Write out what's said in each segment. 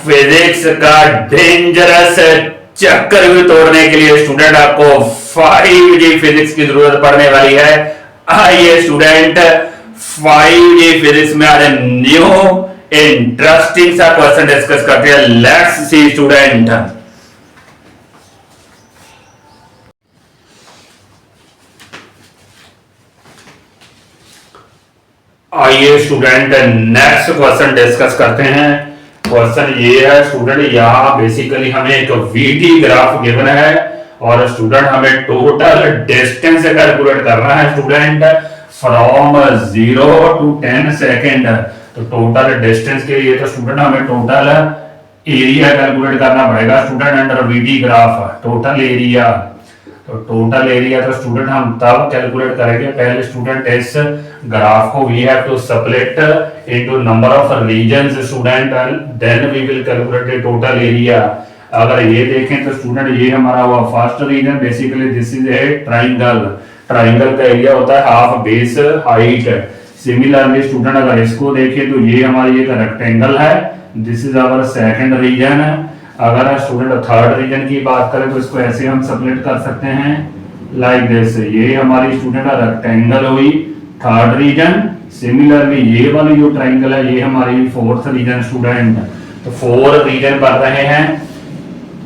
Physics का dangerous चक्कर भी तोड़ने के लिए स्टूडेंट आपको 5G फिजिक्स की जरूरत पड़ने वाली है। आइए स्टूडेंट 5G फिजिक्स में आज न्यू इंटरेस्टिंग सा क्वेश्चन डिस्कस करते हैं। Let's see student. आइए स्टूडेंट नेक्स्ट क्वेश्चन डिस्कस करते हैं। क्वेश्चन ये है स्टूडेंट, यहाँ बेसिकली हमें एक वीटी ग्राफ गिवन है और स्टूडेंट हमें टोटल डिस्टेंस कैलकुलेट करना है स्टूडेंट फ्रॉम 0 to 10 सेकेंड। तो टोटल डिस्टेंस के लिए तो स्टूडेंट हमें टोटल एरिया कैलकुलेट करना पड़ेगा student under VT graph. Total area, तो टोटल एरिया तो स्टूडेंट हम तब कैलकुलेट करेंगे, पहले स्टूडेंट इस ग्राफ को we have to split into number of regions student and then we will calculate the total area. अगर ये देखें तो स्टूडेंट ये हमारा हुआ first region, basically this is a triangle. Triangle का एरिया होता है half base height. Similarly student अगर इसको देखें तो ये हमारी एक रेक्टेंगल है, this is our second region. अगर स्टूडेंट थर्ड रीजन की बात करें तो इसको ऐसे हम स्प्लिट कर सकते हैं लाइक दिस। ये हमारी स्टूडेंट रेक्टेंगल हुई थर्ड रीजन। सिमिलरली ये वाली जो ट्राइंगल है ये हमारी फोर्थ रीजन स्टूडेंट। तो फोर रीजन कर रहे हैं।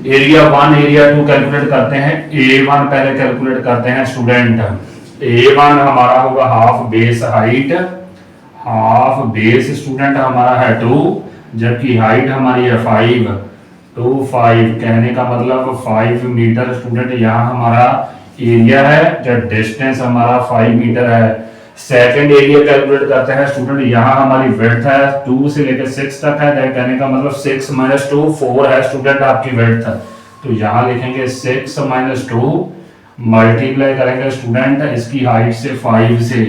Area one area two calculate करते हैं। A1 पहले कैलकुलेट करते हैं स्टूडेंट। A1 हमारा होगा half base height. Half base student हमारा है 2, जबकि हाइट हमारी है 5। 2 5 कहने का मतलब 5 मीटर स्टूडेंट यहाँ हमारा एरिया है, जब डिस्टेंस हमारा 5 मीटर है। सेकंड एरिया कैलकुलेट करते हैं स्टूडेंट, यहाँ हमारी विड्थ है 2 से लेकर 6 तक है, कहने का मतलब 6 - 2 4 है स्टूडेंट आपकी विड्थ। तो यहाँ लिखेंगे 6 - 2 मल्टीप्लाई करेंगे स्टूडेंट इसकी हाइट से 5 से,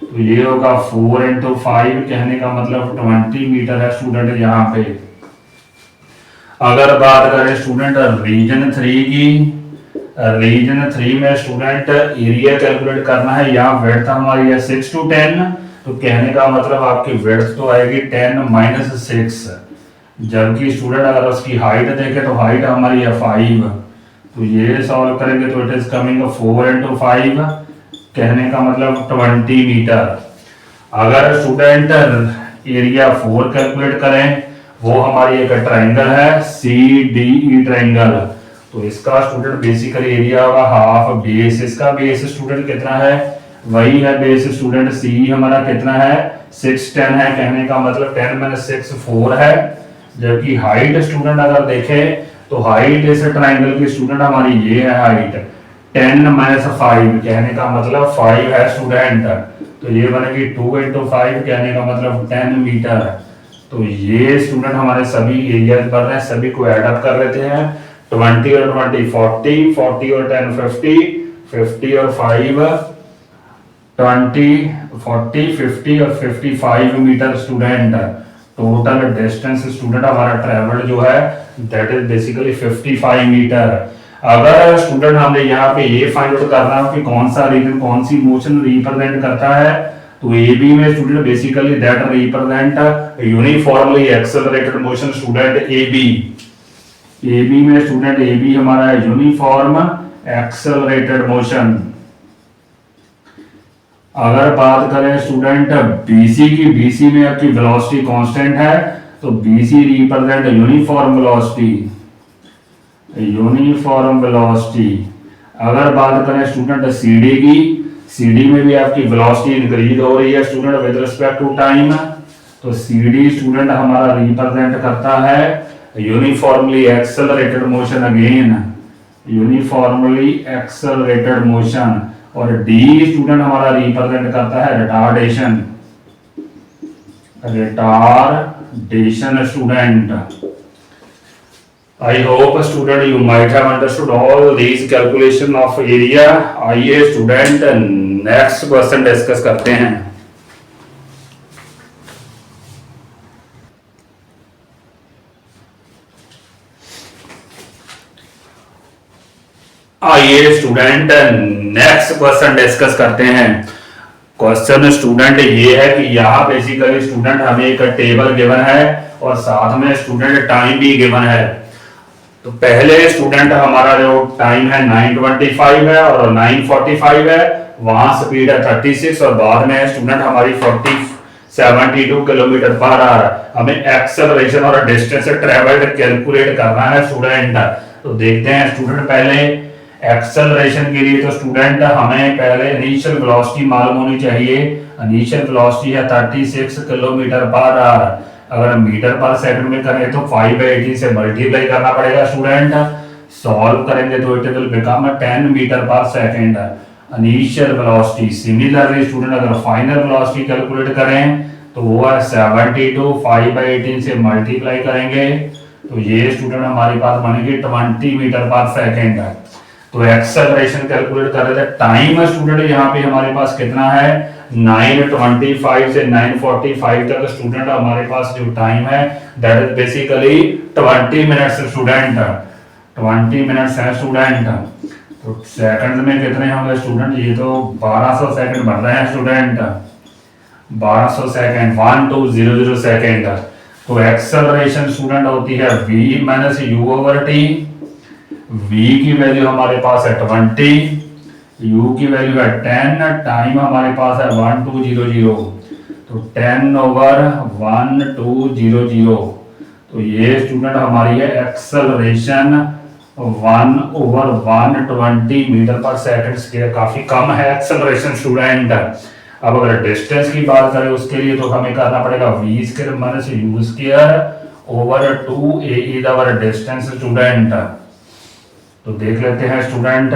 तो ये होगा 4 × 5 कहने का मतलब 20 मीटर है स्टूडेंट यहाँ पे। अगर बात करें स्टूडेंट रीजन 3 की, रीजन 3 में स्टूडेंट एरिया कैलकुलेट करना है। यहाँ विड्थ हमारी है 6 to 10, तो कहने का मतलब आपकी विड्थ तो आएगी 10 - 6, जबकि स्टूडेंट अगर उसकी हाइट देखें तो हाइट हमारी है 5। तो ये सॉल्व करेंगे तो इट इज कमिंग 4 × 5 कहने का मतलब 20 मीटर। अगर स्टूडेंट एरिया 4 कैलकुलेट करें, वो हमारी एक ट्राइंगल है CDE ट्राइंगल। तो इसका स्टूडेंट बेसिकली एरिया होगा हाफ बेस। इसका बेस स्टूडेंट कितना है, वही है बेस स्टूडेंट C हमारा कितना है 6 10 है, कहने का मतलब 10 - 6 4 है। जबकि हाइट स्टूडेंट अगर देखें तो हाइट इस ट्राइंगल की स्टूडेंट हमारी ये है हाइट 10 - 5 कहने का मतलब 5 है स्टूडेंट। तो ये बनेगी 2 × 5 कहने का मतलब 10 मीटर। तो ये स्टूडेंट हमारे सभी एरिया बन रहे हैं, सभी को ऐड अप कर लेते हैं। 20 और 20 40, 40 और 10 50, 50 और 5 20, 40 50 और 55 metre student. Total distance student हमारा ट्रेवल जो है दैट इज बेसिकली 55 मीटर। अगर स्टूडेंट हमने यहाँ पे ये फाइंड आउट करना है कि कौन सा रीजन कौन सी मोशन रिप्रेजेंट करता है, तो AB में student basically that represent uniformly accelerated motion student AB। AB में स्टूडेंट AB हमारा है यूनिफॉर्म एक्सेलरेटेड मोशन। अगर बात करें स्टूडेंट BC की, BC में आपकी वेलोसिटी कांस्टेंट है, तो BC represent uniform velocity. Uniform velocity. अगर बात करें स्टूडेंट CD की, CD में भी आपकी वेलोसिटी इंक्रीज हो रही है student with respect to time. तो CD स्टूडेंट हमारा रिप्रेजेंट करता है uniformly accelerated motion again, uniformly accelerated motion. और D स्टूडेंट हमारा रिप्रेजेंट करता है retardation, retardation student. I hope student you might have understood all these calculation of area। आइए student next question discuss करते हैं। आइए स्टूडेंट नेक्स्ट क्वेश्चन डिस्कस करते हैं। क्वेश्चन स्टूडेंट ये है कि यहाँ बेसिकली स्टूडेंट हमें एक टेबल गिवन है और साथ में स्टूडेंट टाइम भी गिवन है। तो पहले स्टूडेंट हमारा जो टाइम है 9:25 है और 9:45 है, वहां स्पीड है 36 और बाद में स्टूडेंट हमारी 72 किलोमीटर पर आवर। हमें एक्सेलरेशन और डिस्टेंस ट्रेवल्ड कैलकुलेट करना है स्टूडेंट। तो देखते हैं स्टूडेंट, पहले एक्सेलरेशन के लिए तो स्टूडेंट हमें पहले इनिशियल वेलोसिटी मालूम होनी चाहिए। इनिशियल वेलोसिटी है 36 किलोमीटर पर आवर। अगर मीटर पर सेकंड में करें तो 5/18 से मल्टीप्लाई करना पड़ेगा स्टूडेंट। सॉल्व करेंगे तो इट विल बिकम 10 मीटर पर second initial velocity. Similarly student अगर फाइनल वेलोसिटी कैलकुलेट करें तो वो है 72, 5/18 से मल्टीप्लाई करेंगे तो ये स्टूडेंट हमारे पास बनेगी 20 मीटर पर सेकंड। तो एक्सेलरेशन कैलकुलेट कर रहे थे। टाइम स्टूडेंट यहाँ पे हमारे पास कितना है, 9:25 से 9:45 तक स्टूडेंट हमारे पास जो टाइम है that is basically 20 minutes student. 20 minutes है स्टूडेंट। तो सेकंड में कितने होंगे स्टूडेंट, ये तो 1200 सेकंड बढ़ रहे हैं स्टूडेंट। 1200 second, 1200 second. तो एक्सेलरेशन स्टूडेंट होती है v minus u over t। v की वैल्यू हमारे पास है 20, u की वैल्यू है 10, टाइम हमारे पास है 1200। तो 10 ओवर 1200। तो ये स्टूडेंट हमारी है एक्सेलरेशन 1 ओवर 120 मीटर पर सेकंड स्क्वायर। काफी कम है एक्सेलरेशन स्टूडेंट। अब अगर डिस्टेंस की बात करें उसके लिए तो हमें करना पड़ेगा v square minus u square over 2a is our distance student. तो देख लेते हैं स्टूडेंट,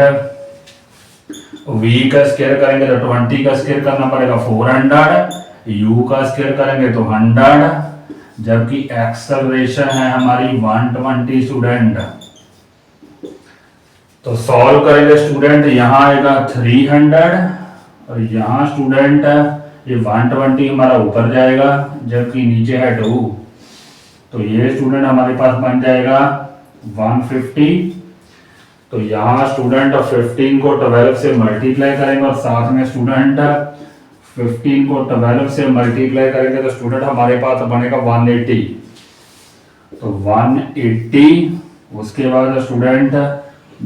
v का स्क्वायर करेंगे तो 20 का स्क्वायर करना पड़ेगा 400, u का स्क्वायर करेंगे तो 100, जबकि एक्सेलरेशन है हमारी 120 स्टूडेंट। तो सॉल्व करेंगे स्टूडेंट, यहाँ आएगा 300 और यहाँ स्टूडेंट ये 120 हमारा ऊपर जाएगा जबकि नीचे है 2। तो ये स्टूडेंट हमारे पास बन जाएगा 150। तो यहाँ स्टूडेंट 15 को 12 से मल्टीप्लाई करेंगे और साथ में स्टूडेंट 15 को 12 से मल्टीप्लाई करेंगे तो स्टूडेंट हमारे पास बनेगा 180। तो 180 उसके बाद स्टूडेंट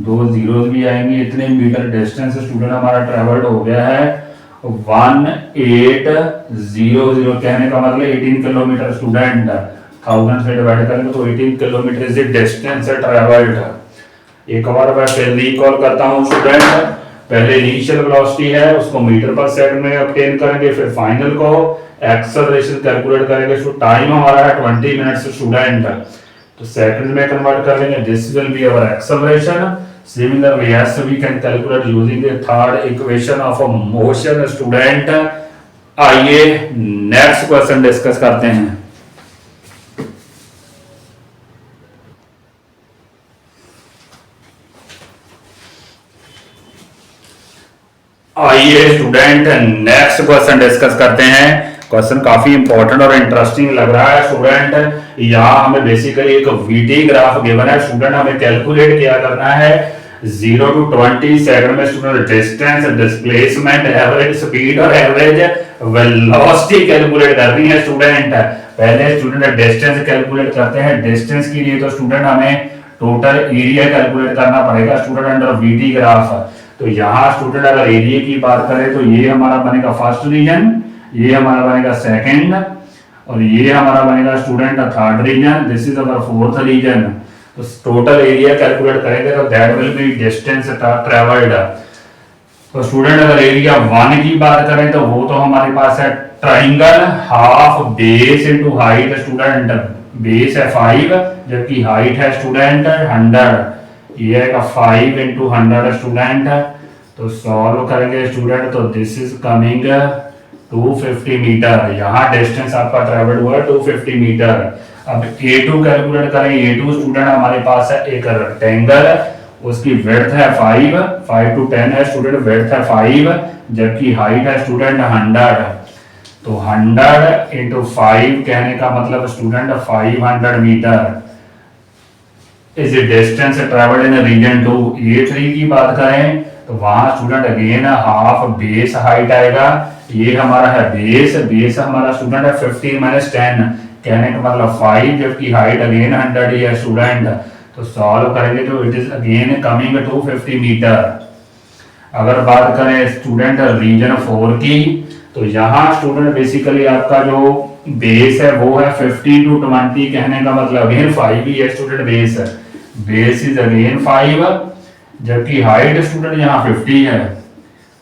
2 जीरोस भी आएंगे। इतने मीटर डिस्टेंस स्टूडेंट हमारा ट्रेवल्ड हो गया है 1800। कहने का मतलब 18 किलोमीटर स्टूडेंट। 1000 से डिवाइड करेंगे तो 18 kilometre is the distance travelled. एक बार मैं फिर रिकॉल करता हूं स्टूडेंट, पहले इनिशियल वेलोसिटी है उसको मीटर पर सेकंड में ऑब्टेन करेंगे, फिर फाइनल को एक्सेलरेशन कैलकुलेट करेंगे। तो टाइम हमारा है 20 मिनट्स स्टूडेंट। तो सेकंड में कन्वर्ट कर लेंगे, this will be our acceleration. Similarly yes we can calculate using the third equation of a motion student. आइए नेक्स्ट क्वेश्चन डिस्कस करते हैं। आइए स्टूडेंट नेक्स्ट क्वेश्चन डिस्कस करते हैं। क्वेश्चन काफी इंपॉर्टेंट और इंटरेस्टिंग लग रहा है स्टूडेंट। यहाँ हमें बेसिकली एक वीटी ग्राफ गिवन है स्टूडेंट, हमें कैलकुलेट क्या करना है 0 to 20 सेकंड में student distance, displacement, average speed और एवरेज वेलोसिटी कैलकुलेट करनी है स्टूडेंट। पहले स्टूडेंट डिस्टेंस कैलकुलेट करते हैं। डिस्टेंस के लिए तो स्टूडेंट हमें टोटल एरिया कैलकुलेट करना पड़ेगा स्टूडेंट अंडर वीटी ग्राफ। तो यहाँ स्टूडेंट अगर एरिया की बात करें तो ये हमारा बनेगा फर्स्ट रीजन, ये हमारा बनेगा सेकंड और ये हमारा बनेगा student third region. This is our fourth region. तो टोटल एरिया कैलकुलेट करेंगे तो that will be distance travelled. तो स्टूडेंट अगर एरिया 1 की बात करें तो वो तो हमारे पास है triangle half base into height student. Base है 5 जबकि हाइट है स्टूडेंट 100। ये है 5 into 100 स्टूडेंट। तो सॉल्व करेंगे स्टूडेंट तो दिस इज कमिंग 250 मीटर। यहाँ डिस्टेंस आपका ट्रेवल्ड हुआ है 250 मीटर। अब A2 कैलकुलेट करें। A2 स्टूडेंट हमारे पास है एक रेक्टेंगल, उसकी विड्थ है 5 to 10 है स्टूडेंट, विड्थ है 5 जबकि हाइट है स्टूडेंट 100। तो 100 into 5 कहने का मतलब student 500 metre is distance travelled in region 2। A3 की बात करें तो वहां student again half base height आएगा। ये हमारा है बेस, बेस हमारा स्टूडेंट है 15 माइनस 10, कहने का मतलब 5, जबकि हाइट अगेन 100 ही है स्टूडेंट। तो सॉल्व करेंगे तो it is again coming to 50 metre. अगर बात करें स्टूडेंट रीजन 4 की, तो यहाँ स्टूडेंट बेसिकली आपका जो बेस है वो है 15 टू 20, कहने का मतलब अगेन 5 ही है स्टूडेंट बेस है, बेस इज अगेन 5, जबकि हाइट स्टूडेंट यहाँ 50 है।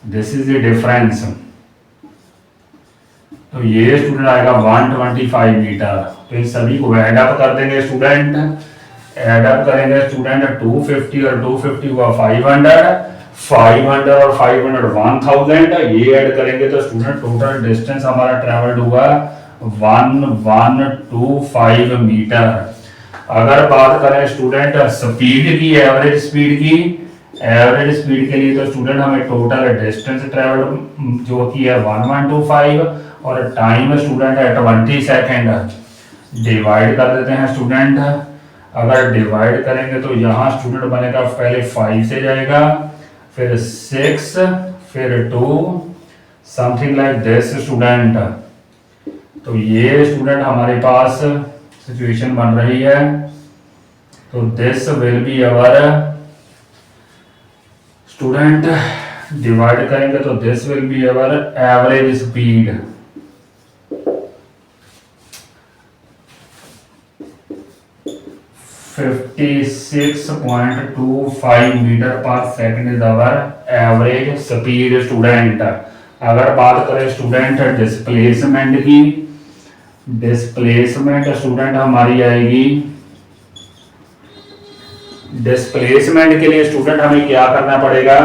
This is the difference. तो ये स्टूडेंट आएगा 125 मीटर। तो इन सभी को ऐड अप कर देंगे स्टूडेंट, ऐड अप करेंगे स्टूडेंट 250 और 250 हुआ 500, 500 और 500 1000, ये ऐड करेंगे तो स्टूडेंट टोटल डिस्टेंस हमारा ट्रेवल्ड हुआ 1125 मीटर। अगर बात करें स्टूडेंट स्पीड की, एवरेज स्पीड की, एवरेज स्पीड के लिए तो स्टूडेंट हमें टोटल डिस्टेंस ट्रेवल्ड जो कि है 1125 और टाइम स्टूडेंट है 20 सेकेंड। डिवाइड कर देते हैं स्टूडेंट। अगर डिवाइड करेंगे तो यहाँ स्टूडेंट बनेगा पहले 5 से जाएगा, फिर 6, फिर 2, समथिंग लाइक दिस स्टूडेंट। तो ये स्टूडेंट हमारे पास सिचुएशन बन रही है। तो this will be our student, divide करेंगे तो this will be our average speed. (56.25 metre पर second is our average speed student. अगर बात करें स्टूडेंट डिस्प्लेसमेंट की, डिस्प्लेसमेंट स्टूडेंट हमारी आएगी, डिस्प्लेसमेंट के लिए स्टूडेंट हमें क्या करना पड़ेगा,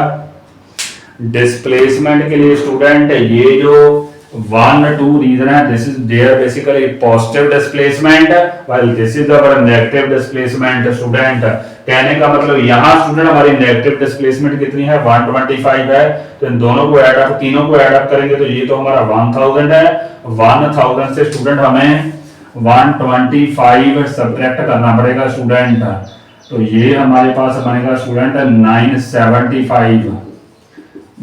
डिस्प्लेसमेंट के लिए स्टूडेंट ये जो 1 2 रीजन है, this is their basically positive displacement while this is our negative displacement student. कहने का मतलब यहाँ स्टूडेंट हमारी नेगेटिव डिस्प्लेसमेंट कितनी है 125 है। तो इन दोनों को ऐड अप, तीनों को ऐड अप करेंगे तो ये तो हमारा 1000 है। 1000 से स्टूडेंट हमें 125 सब्ट्रैक्ट करना पड़ेगा स्टूडेंट। तो ये हमारे पास बनेगा स्टूडेंट 975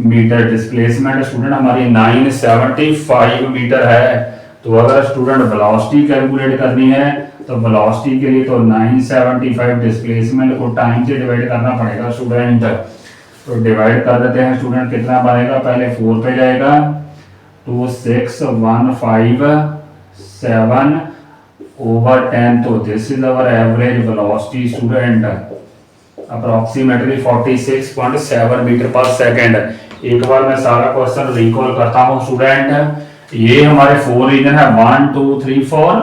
मीटर। डिस्प्लेसमेंट स्टूडेंट हमारी 975 मीटर है। तो अगर स्टूडेंट वेलोसिटी कैलकुलेट करनी है तो वेलोसिटी के लिए तो 975 डिस्प्लेसमेंट को टाइम से डिवाइड करना पड़ेगा स्टूडेंट। तो डिवाइड कर देते हैं स्टूडेंट, कितना बनेगा, पहले 4 पे जाएगा, 26157 over 10। तो this is our average velocity student, approximately 46.7 metre पर सेकेंड। एक बार मैं सारा क्वेश्चन रिकॉल करता हूँ स्टूडेंट। ये हमारे 4 रीजन है 1 2 3 4।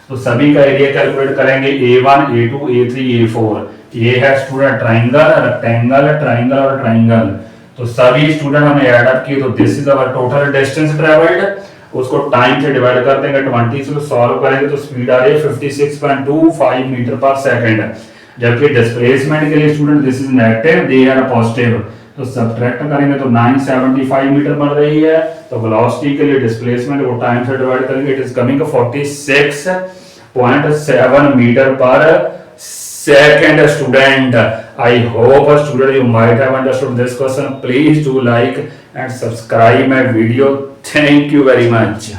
तो सभी का एरिया कैलकुलेट करेंगे A1 A2 A3 A4। ये है स्टूडेंट ट्राइंगल, रेक्टेंगल, ट्राइंगल और ट्राइंगल। तो सभी स्टूडेंट हमने ऐड अप किए तो this is our total distance travelled. उसको टाइम से डिवाइड कर देंगे 20 से, सॉल्व करेंगे तो स्पीड आ रही है 56.25 मीटर पर सेकंड। जबकि डिस्प्लेसमेंट के लिए student this is negative, they are positive. तो सब्ट्रैक्ट करेंगे तो 975 मीटर बन रही है। तो वेलोसिटी के लिए डिस्प्लेसमेंट को टाइम से डिवाइड करेंगे, इट इज कमिंग 46.7 मीटर पर second student. I hope student you might have understood this question. Please do like and subscribe my video. Thank you very much.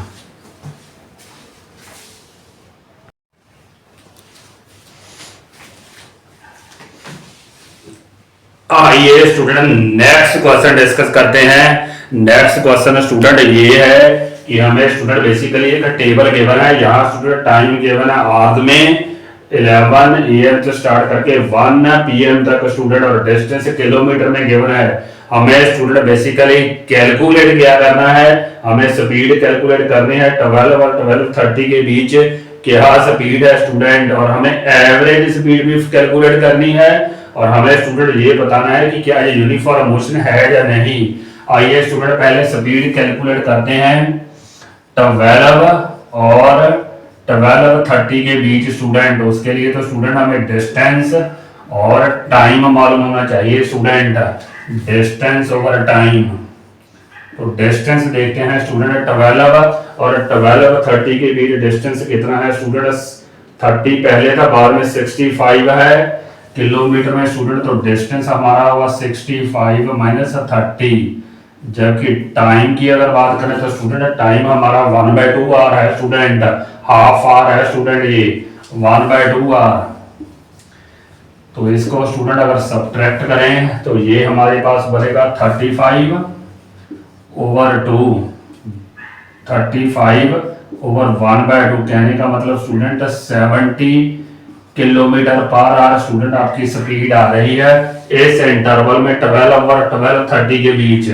आइए स्टूडेंट नेक्स्ट क्वेश्चन डिस्कस करते हैं। Next question student ये है कि हमें student basically एक table given है। यहाँ स्टूडेंट टाइम गिवन है आर्ग में 11 AM से स्टार्ट करके 1 PM तक स्टूडेंट, और डिस्टेंस किलोमीटर में गिवन है। हमें स्टूडेंट बेसिकली कैलकुलेट क्या करना है, हमें स्पीड कैलकुलेट करनी है 12 और 12:30 के बीच क्या स्पीड है स्टूडेंट, और हमें एवरेज स्पीड भी कैलकुलेट करनी है, और हमें स्टूडेंट ये बताना है कि क्या ये यूनिफॉर्म मोशन है या नहीं। आइए स्टूडेंट पहले स्पीड कैलकुलेट करते हैं 12 और 12:30 के बीच स्टूडेंट। उसके लिए तो स्टूडेंट हमें डिस्टेंस और टाइम मालूम होना चाहिए स्टूडेंट, डिस्टेंस ओवर टाइम। तो डिस्टेंस देखते हैं स्टूडेंट 12 और 12:30 के बीच डिस्टेंस कितना है स्टूडेंट, 30 पहले था, बाद में 65 है, किलोमीटर में स्टूडेंट, तो डिस्टेंस हमारा हुआ 65 माइनस 30। जबकि टाइम की अगर बात करें तो स्टूडेंट टाइम हमारा 1/2 आर है स्टूडेंट, हाफ आर है स्टूडेंट, ये 1/2 आर। तो इसको स्टूडेंट अगर सब्ट्रैक्ट करें तो ये हमारे पास बनेगा 35/2, 35/1/2। कहने का मतलब student 70 kilometre per hour student आपकी स्पीड आ रही है इस इंटरवल में 12 और 12:30 के बीच।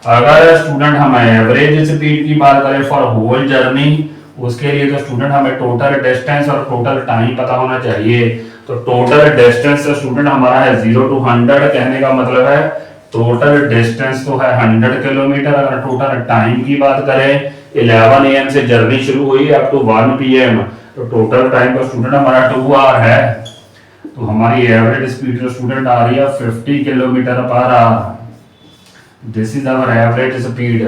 अगर स्टूडेंट हम एवरेज स्पीड की बात करें फॉर होल जर्नी, उसके लिए तो स्टूडेंट हमें टोटल डिस्टेंस और टोटल टाइम पता होना चाहिए। तो टोटल डिस्टेंस स्टूडेंट हमारा है 0 to 100, कहने का मतलब है टोटल डिस्टेंस तो है 100 किलोमीटर। अगर टोटल टाइम की बात करें 11 AM से जर्नी शुरू हुई अप टू 1 PM, तो टोटल टाइम का स्टूडेंट हमारा 2 आवर है। तो हमारी एवरेज स्पीड स्टूडेंट आ रही है 50 किलोमीटर पर hour. This is our average speed.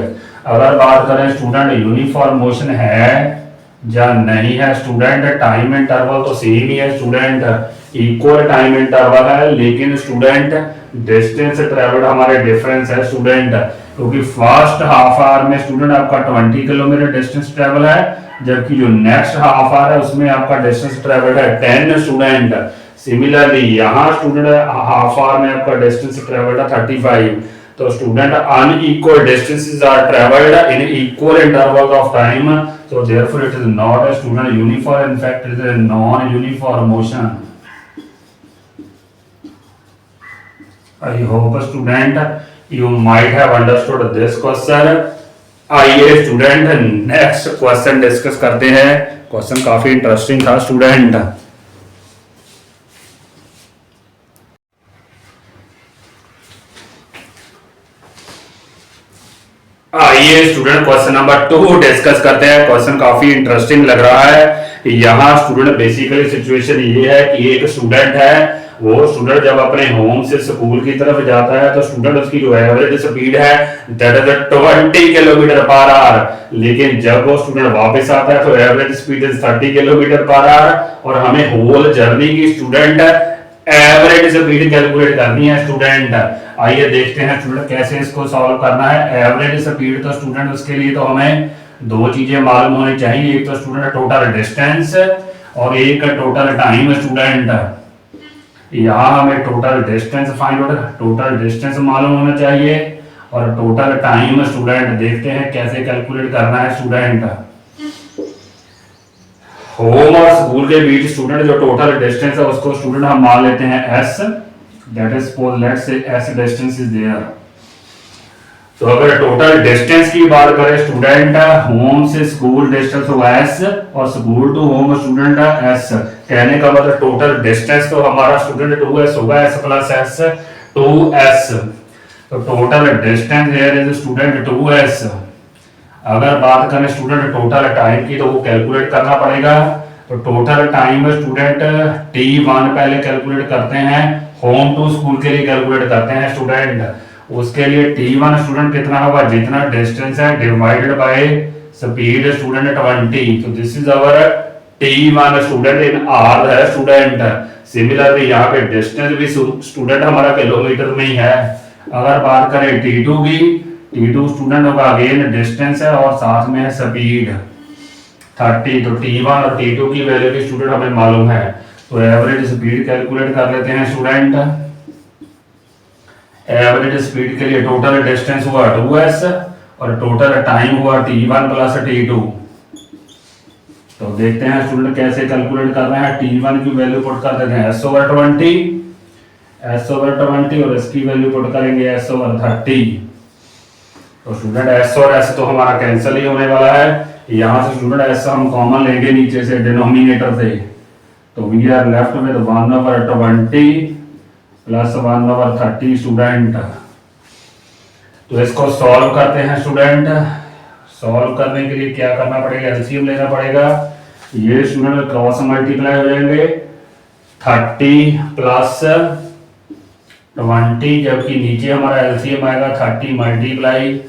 अगर बात करें स्टूडेंट यूनिफॉर्म मोशन है या नहीं है स्टूडेंट, टाइम इंटरवल तो सेम ही है स्टूडेंट, इक्वल टाइम इंटरवल है, लेकिन स्टूडेंट डिस्टेंस ट्रेवल्ड हमारे डिफरेंस है स्टूडेंट। क्योंकि फर्स्ट हाफ आवर में स्टूडेंट आपका 20 किलोमीटर डिस्टेंस ट्रेवल है, जबकि जो नेक्स्ट हाफ आवर है उसमें आपका डिस्टेंस ट्रेवल है 10 स्टूडेंट। सिमिलरली यहाँ स्टूडेंट हाफ आवर में आपका डिस्टेंस ट्रेवल्ड है 35। तो student unequal distances are travelled in equal interval of time, so therefore it is not a student uniform, in fact it is a non uniform motion. I hope student you might have understood this question. आइए student next question discuss करते हैं। Question काफी interesting था student. आइए student question number 2 discuss करते हैं। Question काफी interesting लग रहा है। यहाँ स्टूडेंट बेसिकली सिचुएशन ये है कि एक स्टूडेंट है, वो स्टूडेंट जब अपने होम से स्कूल की तरफ जाता है तो स्टूडेंट उसकी जो एवरेज स्पीड है that is 20 kilometre per hour, लेकिन जब वो स्टूडेंट वापस आता है तो average speed is 30 kilometre per hour. और हमें होल जर्नी की स्टूडेंट एवरेज स्पीड कैलकुलेट करनी है स्टूडेंट। आइए देखते हैं स्टूडेंट कैसे इसको सॉल्व करना है। एवरेज स्पीड तो स्टूडेंट उसके लिए तो हमें दो चीजें मालूम होनी चाहिए, एक तो स्टूडेंट टोटल डिस्टेंस और एक टोटल टाइम स्टूडेंट। यहाँ हमें total distance find out, total distance मालूम होना चाहिए और टोटल टाइम स्टूडेंट। देखते हैं कैसे कैलकुलेट करना है स्टूडेंट। होम और स्कूल के बीच स्टूडेंट जो टोटल डिस्टेंस है उसको स्टूडेंट हम मान लेते हैं s, that is suppose let's say s distance is there. तो अगर टोटल डिस्टेंस की बात करें स्टूडेंट, होम से स्कूल डिस्टेंस होगा s और school to home student s। कहने का मतलब टोटल डिस्टेंस तो हमारा स्टूडेंट 2s होगा, s प्लस s 2s। तो total distance here is student 2s। अगर बात करें स्टूडेंट टोटल टाइम की तो वो कैलकुलेट करना पड़ेगा। तो टोटल टाइम स्टूडेंट t1 पहले कैलकुलेट करते हैं, होम टू स्कूल के लिए कैलकुलेट करते हैं स्टूडेंट। उसके लिए t1 स्टूडेंट कितना होगा, जितना डिस्टेंस है डिवाइडेड बाय स्पीड स्टूडेंट 20। तो this is our t1 student in hour है स्टूडेंट। सिमिलरली यहाँ पे डिस्टेंस भी स्टूडेंट हमारा किलोमीटर में ही है। अगर बात करें t2 की, t2 स्टूडेंट होगा अगेन डिस्टेंस है और साथ में है स्पीड 30। तो t1 और t2 की वैल्यू भी स्टूडेंट हमें मालूम है। तो एवरेज स्पीड कैलकुलेट कर लेते हैं स्टूडेंट। एवरेज स्पीड के लिए टोटल डिस्टेंस हुआ 2s और टोटल टाइम हुआ t1 प्लस t2। तो देखते हैं स्टूडेंट कैसे कैलकुलेट कर रहे हैं। t1 की वैल्यू पुट कर देते हैं s/20 और इसकी वैल्यू पुट करेंगे s/30। तो स्टूडेंट s और s तो हमारा कैंसिल ही होने वाला है। यहाँ से स्टूडेंट s हम कॉमन लेंगे नीचे से डिनोमिनेटर से, तो वी आर लेफ्ट विद 1/20 प्लस 1/30 स्टूडेंट। तो इसको सॉल्व करते हैं स्टूडेंट। सॉल्व करने के लिए क्या करना पड़ेगा, एलसीएम लेना पड़ेगा। ये स्टूडेंट क्रॉस मल्टीप्लाई हो जाएंगे 30 प्लस 20, जबकि नीचे हमारा एलसीएम आएगा 30 मल्टीप्लाई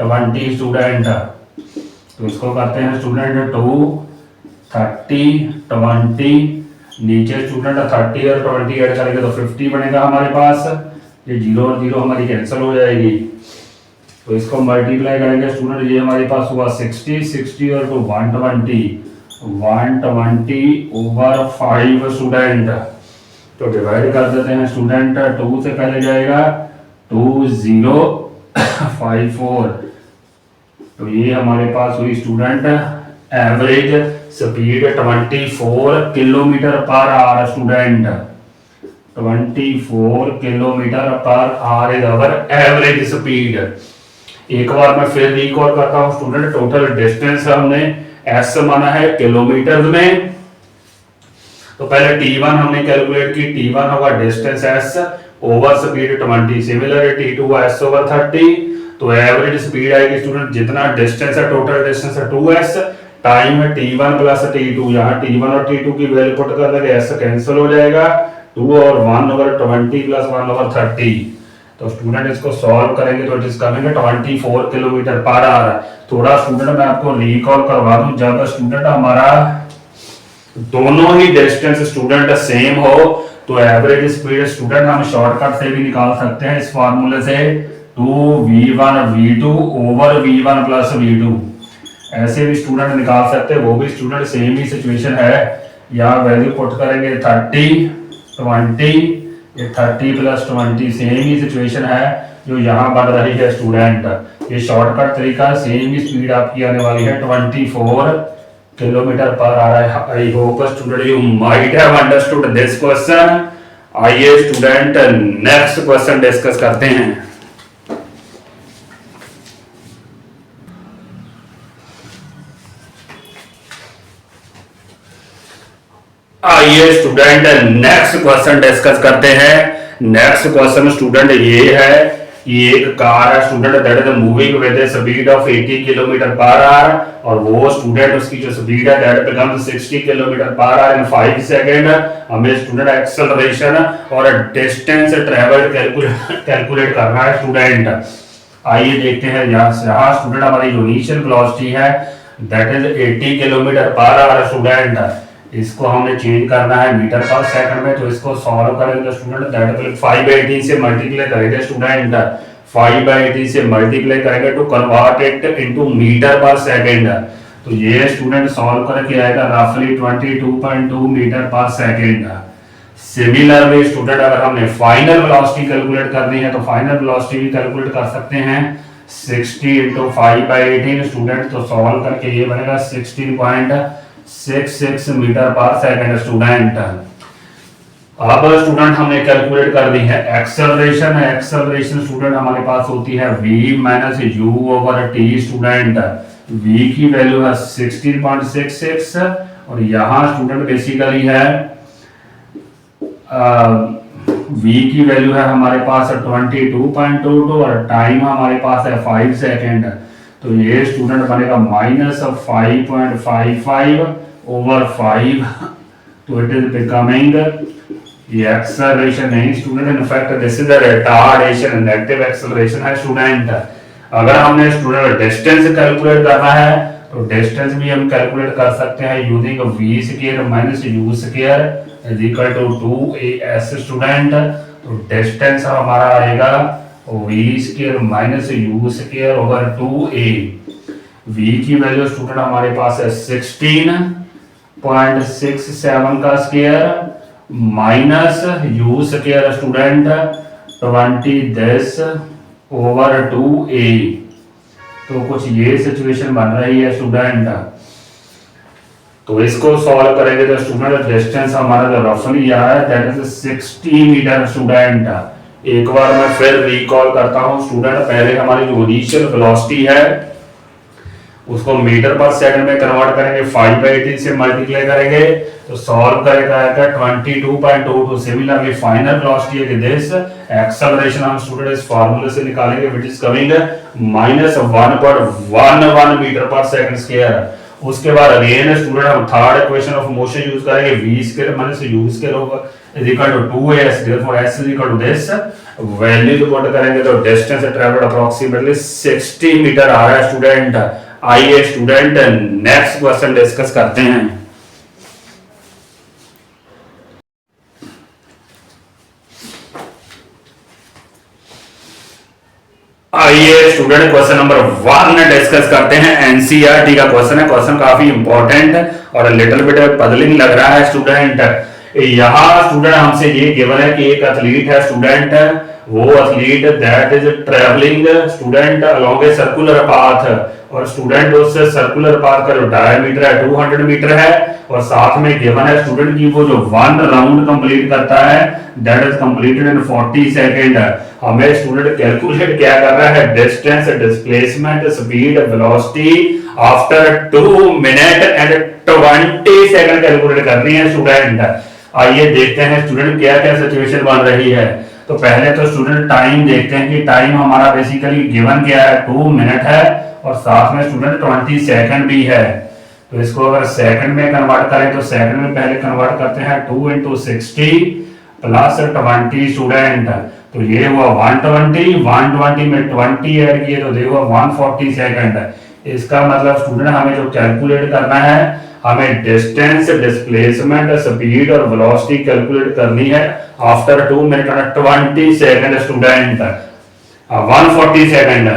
20 स्टूडेंट। तो इसको करते हैं स्टूडेंट 2 30 20 नीचे स्टूडेंट 30 और 20 ऐड करेंगे तो 50 बनेगा हमारे पास। ये 0 और 0 हमारी कैंसिल हो जाएगी, तो इसको मल्टीप्लाई करेंगे स्टूडेंट, ये हमारे पास हुआ 60 और 120 ओवर 5 स्टूडेंट। तो डिवाइड कर देते हैं स्टूडेंट, 2 से पहले जाएगा 2054, तो ये हमारे पास हुई student average speed 24 kilometre per hour student. 24 kilometre पर hour is our average speed. एक बार मैं फिर रिकॉल करता हूं स्टूडेंट, टोटल डिस्टेंस हमने एस माना है किलोमीटर में। तो पहले T1 हमने कैलकुलेट की, T1 होगा distance s over speed 20, similar T2 हुआ s ओवर 30। तो एवरेज स्पीड आएगी स्टूडेंट, जितना डिस्टेंस है टोटल डिस्टेंस है 2s, टाइम है T1 प्लस T2। यहाँ T1 और T2 की वैल्यू पुट कर देंगे, s कैंसिल हो जाएगा, 2 और 1 ओवर 20 प्लस 1 ओवर 30। तो स्टूडेंट इसको सॉल्व करेंगे तो it is coming 24 kilometre per hour. थोड़ा स्टूडेंट मैं आपको रिकॉल करवा दूं, जब स्टूडेंट हमारा दोनों ही डिस्टेंस स्टूडेंट सेम हो तो एवरेज स्पीड स्टूडेंट हम शॉर्टकट से भी निकाल सकते हैं इस फार्मूले से, 2v1 v2 over v1 plus v2। ऐसे भी स्टूडेंट निकाल सकते हैं, वो भी स्टूडेंट सेम ही सिचुएशन है। यहाँ वैल्यू पुट करेंगे 30 20, ये 30 प्लस 20 सेम ही सिचुएशन है जो यहाँ बढ़ रही है स्टूडेंट। ये शॉर्टकट तरीका, सेम ही स्पीड आपकी आने वाली है 24 किलोमीटर पर आ रहा है। आई hope student you might have understood this question. आइए स्टूडेंट नेक्स्ट क्वेश्चन डिस्कस करते हैं। आइए स्टूडेंट नेक्स्ट क्वेश्चन डिस्कस करते हैं। नेक्स्ट क्वेश्चन स्टूडेंट ये है कि एक कार है student that is moving with A speed of 80 kilometre per hour, और वो स्टूडेंट उसकी जो स्पीड है that becomes 60 kilometre per hour in 5 second. हमें स्टूडेंट एक्सेलरेशन और डिस्टेंस ट्रैवल्ड कैलकुलेट करना है स्टूडेंट। आइए देखते हैं, यहाँ स्टूडेंट हमारी इनिशियल वेलोसिटी है that is 80 kilometre per hour student. इसको हमने चेंज करना है मीटर पर सेकंड में, तो इसको सॉल्व करेंगे स्टूडेंट, दैट विल 5/80 से मल्टीप्लाई करेंगे स्टूडेंट, 5/80 से मल्टीप्लाई करेंगे to convert it into metre पर सेकंड। तो ये स्टूडेंट सॉल्व करके आएगा रफली 22.2 मीटर पर सेकंड। सिमिलरली स्टूडेंट अगर हमने फाइनल वेलोसिटी कैलकुलेट करनी है तो फाइनल वेलोसिटी भी कैलकुलेट कर सकते हैं, 60 इंटू 5/18 स्टूडेंट। तो सॉल्व करके ये बनेगा 16.66 मीटर पर सेकंड स्टूडेंट। अब स्टूडेंट हमने कैलकुलेट कर दी है एक्सेलरेशन। एक्सेलरेशन स्टूडेंट हमारे पास होती है v minus u over t student. v की वैल्यू है 16.66 और यहाँ स्टूडेंट बेसिकली है v की वैल्यू है हमारे पास 22.22 और टाइम हमारे पास है 5 सेकेंड। तो ये स्टूडेंट बनेगा -5.55 ओवर 5। तो इट इज बिकमिंग, ये एक्सेलरेशन नहीं student, in fact this is a retardation, negative acceleration है स्टूडेंट। अगर हमने स्टूडेंट डिस्टेंस कैलकुलेट करना है तो डिस्टेंस भी हम कैलकुलेट कर सकते हैं using v square minus u square is equal to 2as student. तो डिस्टेंस हमारा आएगा v square minus u square over 2a। v की वैल्यू स्टूडेंट हमारे पास है 16.67 का square minus u square student 20 over 2a। तो कुछ ये सिचुएशन बन रही है स्टूडेंट। तो इसको सॉल्व करेंगे तो स्टूडेंट डिस्टेंस हमारा जो रफली आ रहा है दैट इज 60 मीटर स्टूडेंट। एक बार मैं फिर रिकॉल करता हूं स्टूडेंट, पहले हमारी जो इनिशियल वेलोसिटी है उसको मीटर पर सेकंड में कन्वर्ट करेंगे, 5/18 से मल्टीप्लाई करेंगे तो सॉल्व करेगा 22.22। सिमिलरली फाइनल वेलोसिटी है दिस एक्सेलरेशन हम स्टूडेंट इस फार्मूले से निकालेंगे व्हिच इज कमिंग -1.11 मीटर पर सेकंड स्क्वायर। उसके बाद अगेन स्टूडेंट हम third equation of motion use करेंगे, v square minus u square होगा is equal to 2as, therefore s is equal to this value put करेंगे तो डिस्टेंस ट्रैवल्ड अप्रोक्सीमेटली 60 मीटर आ रहा है स्टूडेंट। आइए स्टूडेंट नेक्स्ट क्वेश्चन डिस्कस करते हैं। आइए स्टूडेंट क्वेश्चन नंबर 1 डिस्कस करते हैं। एनसीईआरटी का क्वेश्चन है। क्वेश्चन काफी इंपॉर्टेंट और लिटिल बिट पजलिंग लग रहा है स्टूडेंट। यहाँ स्टूडेंट हमसे ये गिवन है कि एक एथलीट है स्टूडेंट, वो athlete that is travelling student along a circular path, और स्टूडेंट उस सर्कुलर पाथ का जो डायमीटर है 200 मीटर है, और साथ में गिवन है स्टूडेंट की वो जो 1 राउंड कंप्लीट करता है that is completed in 40 second. हमें स्टूडेंट कैलकुलेट क्या कर रहा है, distance, displacement, speed, velocity after 2 minute and 20 second calculate करनी है स्टूडेंट। आइए देखते हैं स्टूडेंट क्या क्या सिचुएशन बन रही है। तो पहले तो स्टूडेंट टाइम देखते हैं कि टाइम हमारा बेसिकली गिवन क्या है, 2 मिनट है, और साथ में स्टूडेंट 20 सेकंड भी है। तो इसको अगर सेकंड में कन्वर्ट करें तो सेकंड में पहले कन्वर्ट करते हैं 2 × 60 प्लस 20 स्टूडेंट, तो ये हुआ 120 में 20 ऐड किए तो देखो 140 सेकंड। इसका मतलब स्टूडेंट हमें जो कैलकुलेट करना है, हमें डिस्टेंस, डिस्प्लेसमेंट, स्पीड और वेलोसिटी कैलकुलेट करनी है आफ्टर 2 मिनट और 20 सेकंड स्टूडेंट, 140 सेकंड।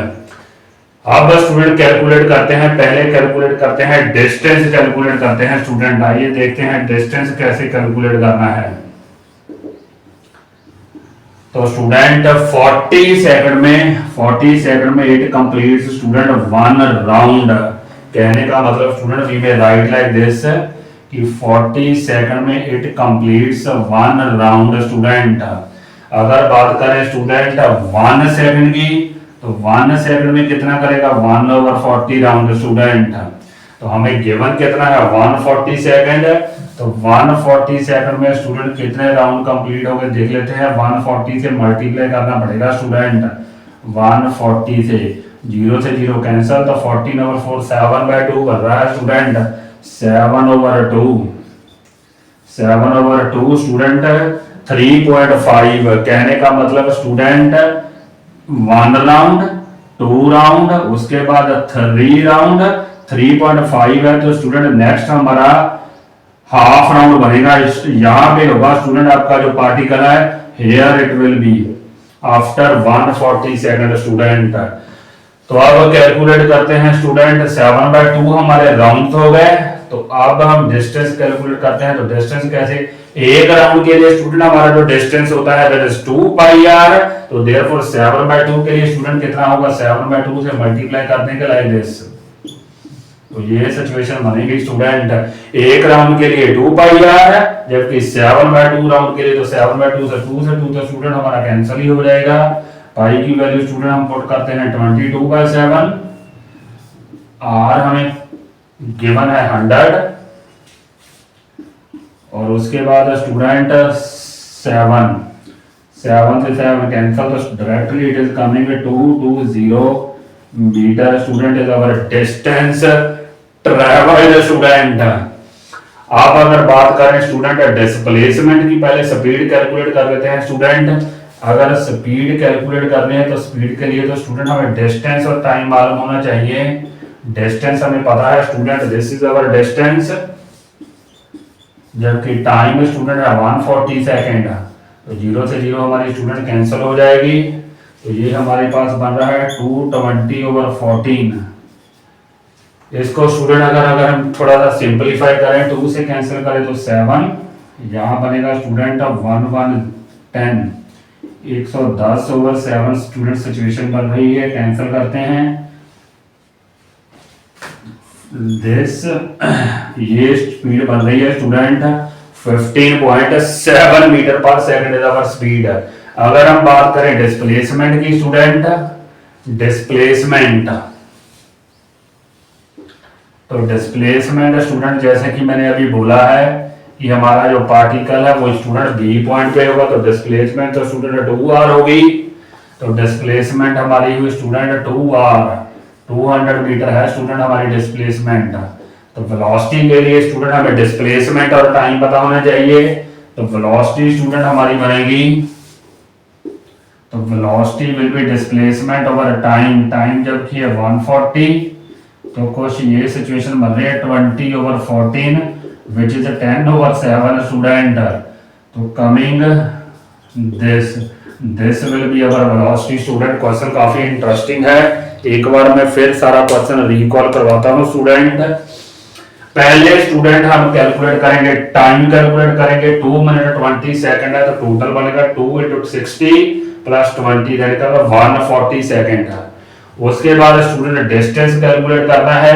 अब स्टूडेंट कैलकुलेट करते हैं, पहले कैलकुलेट करते हैं डिस्टेंस कैलकुलेट करते हैं स्टूडेंट। आइए देखते हैं डिस्टेंस कैसे कैलकुलेट करना है। तो स्टूडेंट 40 सेकंड में इट कंप्लीट्स स्टूडेंट 1 राउंड। कहने का मतलब स्टूडेंट वी में राइट लाइक दिस कि 40 सेकंड में इट कंप्लीट्स 1 राउंड स्टूडेंट। अगर बात करें स्टूडेंट 1 सेकंड की, तो 1 सेकंड में कितना करेगा, 1/40 राउंड स्टूडेंट। तो हमें गिवन कितना है, 140 सेकंड, तो 140 सेकंड में स्टूडेंट कितने राउंड कंप्लीट हो गए देख लेते हैं। 140 से मल्टीप्लाई करना पड़ेगा स्टूडेंट, 140 से 0 से 0 कैंसिल, तो 14/4 7/2 बन रहा है स्टूडेंट, 7/2 स्टूडेंट 3.5। कहने का मतलब स्टूडेंट 1 राउंड, 2 राउंड, उसके बाद 3 राउंड, 3.5 है, तो स्टूडेंट नेक्स्ट हमारा हाफ राउंड बनेगा। यहां पे होगा स्टूडेंट आपका जो पार्टिकल है, here it will be after 140 second student. तो अब कैलकुलेट करते हैं स्टूडेंट, 7/2 हमारे राउंड हो गए। तो अब हम डिस्टेंस कैलकुलेट करते हैं। तो डिस्टेंस कैसे, एक राउंड के लिए स्टूडेंट हमारा जो डिस्टेंस होता है दैट इज 2πr, तो देयरफॉर 7/2 के लिए स्टूडेंट कितना होगा, 7/2 से मल्टीप्लाई करने के लाइक दिस। तो ये सिचुएशन बनेगी स्टूडेंट, एक राउंड के लिए 2πr, जबकि 7/2 राउंड के लिए तो 7/2 से 2 तो स्टूडेंट हमारा कैंसिल ही हो जाएगा। पाई की वैल्यू स्टूडेंट हम पुट करते हैं 22/7, आर हमें गिवन है 100, और उसके बाद स्टूडेंट 7 से 7 कैंसिल, तो directly it is coming 220 metre student is our distance travelled student. आप अगर बात करें स्टूडेंट डिस्प्लेसमेंट की, पहले स्पीड कैलकुलेट कर लेते हैं स्टूडेंट। अगर स्पीड कैलकुलेट करनी है तो स्पीड के लिए तो स्टूडेंट हमें डिस्टेंस और टाइम मालूम होना चाहिए। डिस्टेंस हमें पता है student, this is our distance, जबकि टाइम स्टूडेंट है 140 सेकंड, तो 0 से 0 हमारी स्टूडेंट कैंसिल हो जाएगी। तो ये हमारे पास बन रहा है 220/14। इसको स्टूडेंट अगर हम थोड़ा सा सिंपलीफाई करें, 2 से कैंसिल करें तो 7, यहाँ बनेगा स्टूडेंट 1110, 110/7 स्टूडेंट सिचुएशन बन रही है। कैंसिल करते हैं दिस, ये स्पीड बन रही है स्टूडेंट 15.7 मीटर पर सेकंड इज आवर स्पीड। अगर हम बात करें डिस्प्लेसमेंट की स्टूडेंट, डिस्प्लेसमेंट, तो डिस्प्लेसमेंट स्टूडेंट जैसे कि मैंने अभी बोला है कि हमारा जो पार्टिकल है वो स्टूडेंट बी पॉइंट पे होगा, तो डिस्प्लेसमेंट तो स्टूडेंट 2r होगी। तो डिस्प्लेसमेंट हमारी हुई स्टूडेंट 2r, 200 मीटर है स्टूडेंट हमारी डिस्प्लेसमेंट। तो वेलोसिटी के लिए स्टूडेंट हमें डिस्प्लेसमेंट और टाइम पता होना चाहिए। तो वेलोसिटी स्टूडेंट हमारी बनेगी, तो velocity will be displacement over time, time जबकि है 140, तो कुछ ये सिचुएशन बन रही है 20/14 विच इज 10/7 स्टूडेंट। तो coming this this will be our velocity student. Question काफी इंटरेस्टिंग है। एक बार मैं फिर सारा क्वेश्चन रिकॉल करवाता हूँ स्टूडेंट। पहले स्टूडेंट हम कैलकुलेट करेंगे, टाइम कैलकुलेट करेंगे। 2 मिनट 20 सेकंड है तो टोटल बनेगा 2 × 60 + 20 देने का 140 सेकंड है। उसके बाद स्टूडेंट डिस्टेंस कैलकुलेट करना है।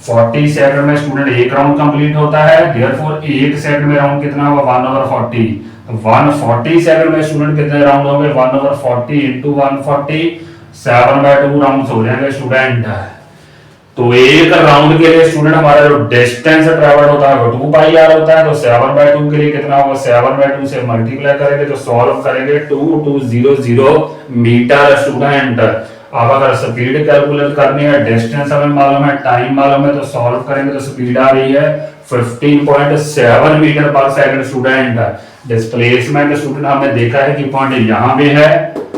40 सेकंड में स्टूडेंट एक राउंड कंप्लीट होता है, देयरफॉर 1 सेकंड में राउंड कितना होगा 1/40। तो 140 सेकंड में स्टूडेंट कितने राउंड होंगे 1/40 × 140 7/2 राउंड्स हो जाएंगे स्टूडेंट। तो एक राउंड के लिए स्टूडेंट हमारा जो डिस्टेंस ट्रैवल होता है वो 2πr होता है। तो 7/2 के लिए कितना होगा 7/2 से मल्टीप्लाई करेंगे तो सॉल्व करेंगे 2200 मीटर स्टूडेंट। अब अगर स्पीड कैलकुलेट करनी है, डिस्टेंस हमें मालूम है, टाइम मालूम है, तो सॉल्व करेंगे तो स्पीड आ रही है 15.7 मीटर पर सेकंड स्टूडेंट। डिस्प्लेसमेंट स्टूडेंट हमने देखा है कि पॉइंट यहाँ पे है।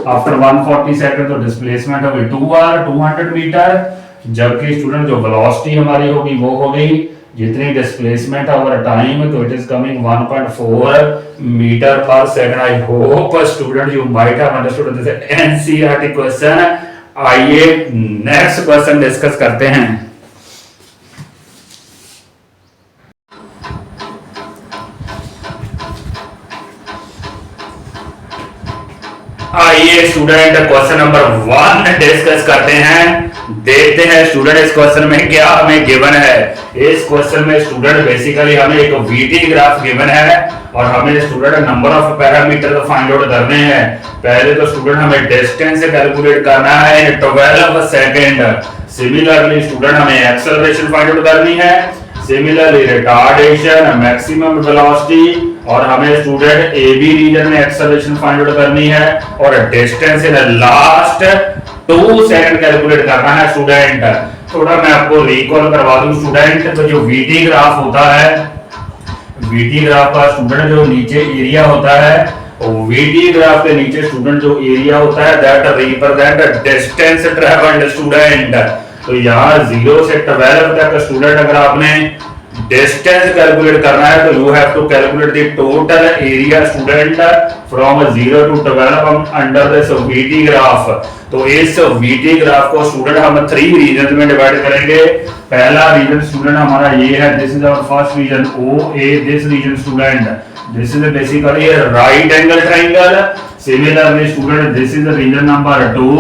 आफ्टर 140 सेकंड तो डिस्प्लेसमेंट होगी 200 मीटर, जबकि स्टूडेंट जो वेलोसिटी हमारी होगी वो हो गई जितनी डिस्प्लेसमेंट ओवर टाइम, तो इट इज कमिंग 1.4 मीटर पर second. I hope student you might have understood this NCERT question. आइए नेक्स्ट क्वेश्चन डिस्कस करते हैं। आइए स्टूडेंट क्वेश्चन नंबर 1 डिस्कस करते हैं। देखते हैं स्टूडेंट इस क्वेश्चन में क्या हमें गिवन है। इस क्वेश्चन में स्टूडेंट बेसिकली हमें एक वीटी ग्राफ गिवन है और हमें student number of parameter find out करने हैं। पहले तो स्टूडेंट हमें डिस्टेंस कैलकुलेट करना है इन 12 सेकंड। सिमिलरली स्टूडेंट हमें एक्सेलरेशन फाइंड आउट करनी है, सिमिलरली रिटार्डेशन, मैक्सिमम वेलोसिटी, और हमें स्टूडेंट ए बी रीजन में एक्सेलरेशन फाइंड आउट करनी है और distance in last 2 second calculate करना है स्टूडेंट। थोड़ा मैं आपको रिकॉल करवा दूं स्टूडेंट। तो जो वीटी ग्राफ होता है, वीटी ग्राफ का स्टूडेंट जो नीचे एरिया होता है, वीटी ग्राफ के नीचे स्टूडेंट जो एरिया होता है that represent distance travelled student. तो यहाँ 0 से 12 तक स्टूडेंट अगर आपने डिस्टेंस कैलकुलेट करना है तो you have to calculate the total area student from 0 to 12 under this VT graph. तो इस वीटी ग्राफ को स्टूडेंट हम 3 रीजन में डिवाइड करेंगे। पहला रीजन स्टूडेंट हमारा ये है, this is our first region O A. This region student this is basically a right angle triangle। Similarly student this is region number 2।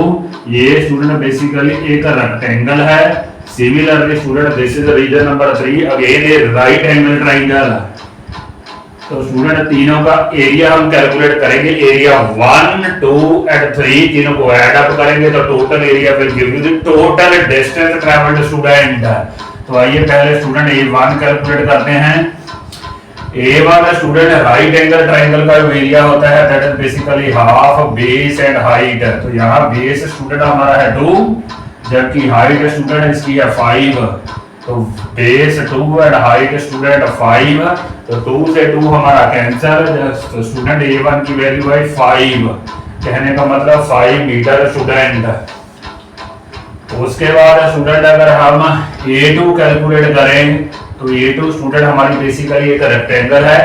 ये स्टूडेंट बेसिकली एक रेक्टेंगल है। Similarly student this is region number 3, again a right angle triangle. तो student तीनों का area हम calculate करेंगे। Area 1, 2 and 3 तीनों को ऐड अप करेंगे तो total area will give you the total distance travelled student. तो आइए पहले स्टूडेंट A1 कैलकुलेट करते हैं। A1 student right angle triangle का जो एरिया होता है that is basically half base and height. तो यहाँ बेस स्टूडेंट हमारा है 2, जबकि हाइट स्टूडेंट इसकी है 5। तो बेस 2 एंड हाइट स्टूडेंट 5। तो 2 से 2 हमारा कैंसिल। तो स्टूडेंट A1 की वैल्यू है 5, कहने का मतलब 5 मीटर स्टूडेंट। उसके बाद स्टूडेंट अगर हम A2 कैलकुलेट करें तो A2 स्टूडेंट हमारी बेसिकली एक रेक्टेंगल है।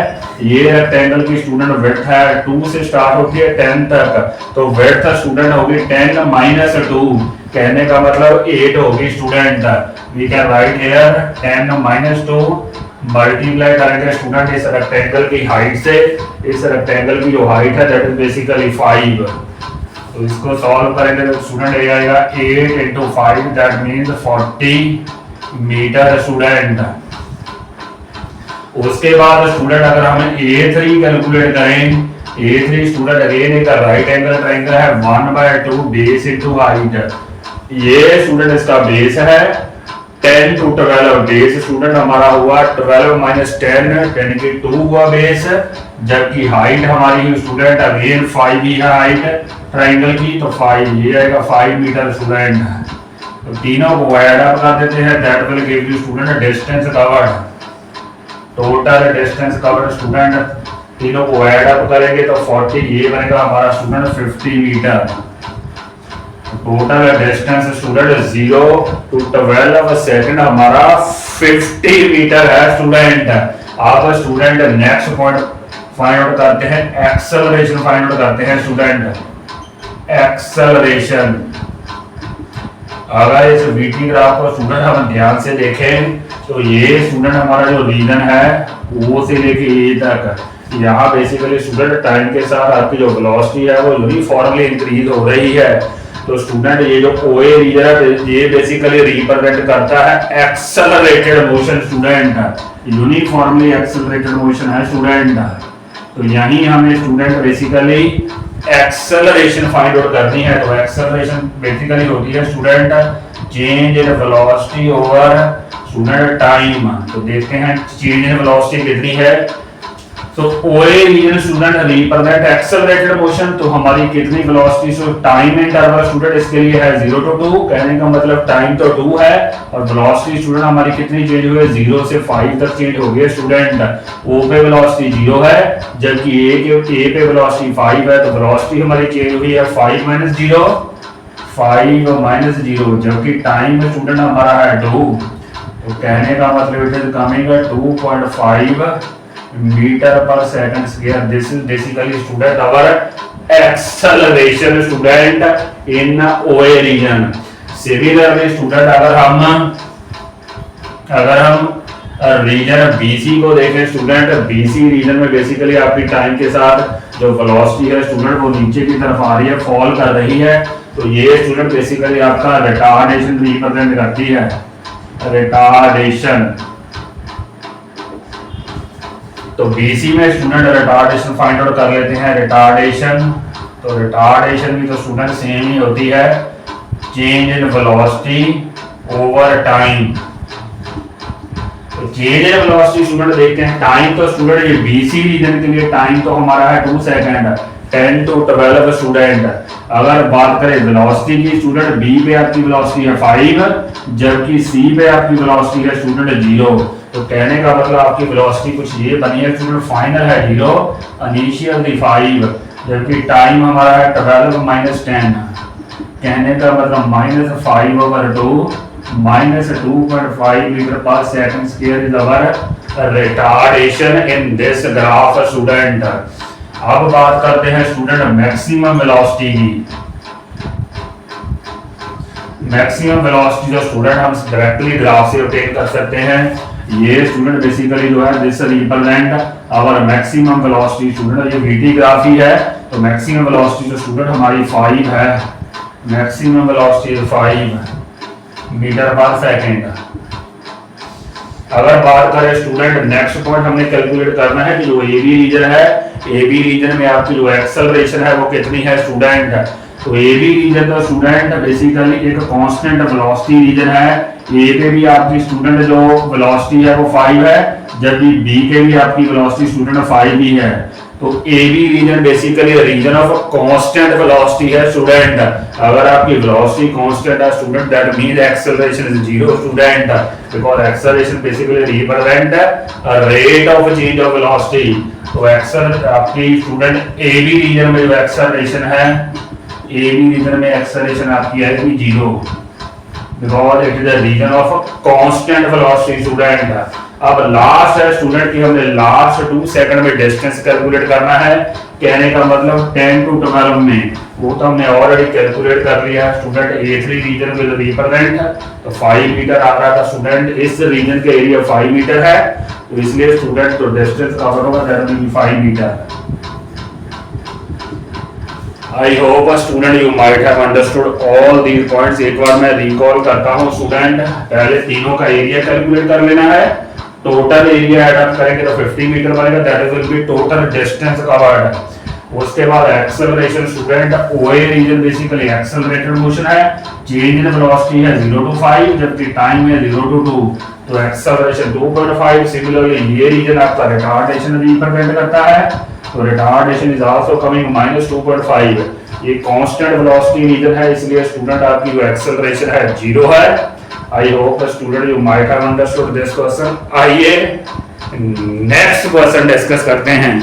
ये रेक्टेंगल की स्टूडेंट विड्थ है 2 से स्टार्ट होती है 10 तक। तो विड्थ स्टूडेंट होगी 10 - 2, कहने का मतलब 8 होगी student. We can write here 10 - 2 multiply करेंगे स्टूडेंट इस रेक्टेंगल की हाइट से। इस रेक्टेंगल की जो हाइट है दैट इज बेसिकली 5। तो इसको सॉल्व करेंगे तो स्टूडेंट ये आएगा 8 × 5 दैट मींस 40 मीटर स्टूडेंट। उसके बाद स्टूडेंट अगर हम A3 कैलकुलेट करें, A3 स्टूडेंट अगेन एक राइट एंगल ट्रायंगल है 1/2 बेस इनटू हाइट। ये स्टूडेंट इसका बेस है 10 to 12। बेस स्टूडेंट हमारा हुआ 12 - 10 यानी कि 2 हुआ बेस, जबकि हाइट हमारी स्टूडेंट अगेन 5 ही है हाइट ट्रायंगल की। तो 5 ये आएगा 5 मीटर स्टूडेंट। तो तीनों को ऐड अप कर देते हैं that will give you student distance covered. Total distance covered student तीनों को ऐड अप करेंगे तो 40 ये बनेगा हमारा student 50 metre. Total distance student 0 to 12 second हमारा 50 मीटर है स्टूडेंट। अब student next point find out करते हैं, एक्सेलरेशन फाइंड आउट करते हैं स्टूडेंट। एक्सेलरेशन। अगर इस वीटी ग्राफ को स्टूडेंट हम ध्यान से देखें तो ये स्टूडेंट हमारा जो रीजन है O से लेके ए तक, यहाँ बेसिकली स्टूडेंट टाइम के साथ आपकी जो वेलोसिटी है वो यूनिफॉर्मली इंक्रीज हो रही है। तो स्टूडेंट ये जो OA रीजन है ये बेसिकली रिप्रेजेंट करता है accelerated motion student, uniformly accelerated motion है स्टूडेंट। तो यहीं हमें student basically acceleration find out करनी है। तो एक्सेलरेशन बेसिकली होती है student change in velocity over student time. तो देखते हैं चेंज इन वेलोसिटी कितनी है। तो OA region student represent accelerated motion, तो हमारी कितनी velocity, so time interval student इसके लिए है 0 to 2, कहने का मतलब टाइम तो 2 है और वेलोसिटी स्टूडेंट हमारी कितनी चेंज हुई है 0 से 5 तक चेंज हो गई है स्टूडेंट। O पे वेलोसिटी 0 है जबकि A पे वेलोसिटी 5 है, तो वेलोसिटी हमारी चेंज हुई है 5 - 0 5 - 0, जबकि टाइम स्टूडेंट हमारा है 2, तो कहने का मतलब इट इज कमिंग 2.5 मीटर पर second square. This is basically student our acceleration student in OA region. Similarly student अगर हम रीजन BC को देखें स्टूडेंट, BC रीजन में बेसिकली आपकी टाइम के साथ जो वेलोसिटी है स्टूडेंट वो नीचे की तरफ आ रही है, फॉल कर रही है। तो ये स्टूडेंट बेसिकली आपका रिटार्डेशन रिप्रेजेंट करती है, रिटार्डेशन। तो BC में स्टूडेंट रिटार्डेशन फाइंड आउट कर लेते हैं। रिटार्डेशन, तो रिटार्डेशन भी तो स्टूडेंट सेम ही होती है, change in velocity over time. तो चेंज इन वेलोसिटी स्टूडेंट देखते हैं, टाइम तो स्टूडेंट ये BC रीजन के लिए टाइम तो हमारा है 2 सेकंड, 10 to 12 स्टूडेंट। अगर बात करें वेलोसिटी की स्टूडेंट, B पे आपकी वेलोसिटी है 5 जबकि C पे आपकी वेलोसिटी है स्टूडेंट 0। तो कहने का मतलब आपकी वेलोसिटी कुछ ये बनी है स्टूडेंट, फाइनल है 0, इनिशियल थी 5, जबकि टाइम हमारा है 12 - 10, कहने का मतलब -5/2 -2.5 मीटर पर second square is our retardation in this graph student. अब बात करते हैं स्टूडेंट मैक्सिमम वेलोसिटी की। मैक्सिमम वेलोसिटी जो स्टूडेंट हम डायरेक्टली ग्राफ से ऑब्टेन कर सकते हैं, ये स्टूडेंट बेसिकली जो है this represent our maximum velocity student, ये VT ग्राफ ही है। तो मैक्सिमम वेलोसिटी जो स्टूडेंट हमारी 5 है, मैक्सिमम वेलोसिटी 5 मीटर पर सेकंड। अगर बात करें स्टूडेंट नेक्स्ट पॉइंट हमने कैलकुलेट करना है कि जो AB रीजन है, AB रीजन में आपकी जो एक्सेलरेशन है वो कितनी है स्टूडेंट। तो AB रीजन का स्टूडेंट बेसिकली एक कांस्टेंट वेलोसिटी रीजन है। A पे भी आपकी स्टूडेंट जो वेलोसिटी है वो 5 है जबकि B पे भी आपकी वेलोसिटी स्टूडेंट 5 ही है। तो AB region basically region of constant velocity है स्टूडेंट। अगर आपकी वेलोसिटी कांस्टेंट है student that means acceleration is 0 student, because acceleration basically represent rate of change of velocity. तो एक्सेल आपकी स्टूडेंट AB रीजन में जो एक्सेलरेशन है, AB रीजन में एक्सेलरेशन आपकी है 0 because it is a region of constant velocity student. अब लास्ट है स्टूडेंट की हमने लास्ट 2 सेकंड में डिस्टेंस कैलकुलेट करना है, कहने का मतलब 10 to 12 में, वो तो हमने ऑलरेडी कैलकुलेट कर लिया है student. A3 reason will represent तो 5 मीटर आ रहा था स्टूडेंट, इस रीजन के एरिया 5 मीटर है तो इसलिए स्टूडेंट तो डिस्टेंस कवर होगा that will be 5 metre. I hope student you might have understood all these points। एक बार मैं रिकॉल करता हूँ स्टूडेंट, पहले तीनों का एरिया कैलकुलेट कर लेना है, टोटल एरिया ऐड अप करेंगे तो 50 मीटर बनेगा, that will be total distance covered. उसके बाद acceleration student, OA region basically accelerated motion है, चेंज इन वेलोसिटी है 0 to 5 जबकि टाइम है 0 to 2, तो एक्सेलरेशन 2.5। सिमिलरली ये रीजन आपका रिटार्डेशन रिप्रेजेंट करता है, तो रिटार्डेशन इज आल्सो कमिंग -2.5। ये कांस्टेंट वेलोसिटी रीजन है इसलिए स्टूडेंट आपकी जो एक्सेलरेशन है 0 है। आई hope student you might have understood this question. आइए नेक्स्ट क्वेश्चन डिस्कस करते हैं।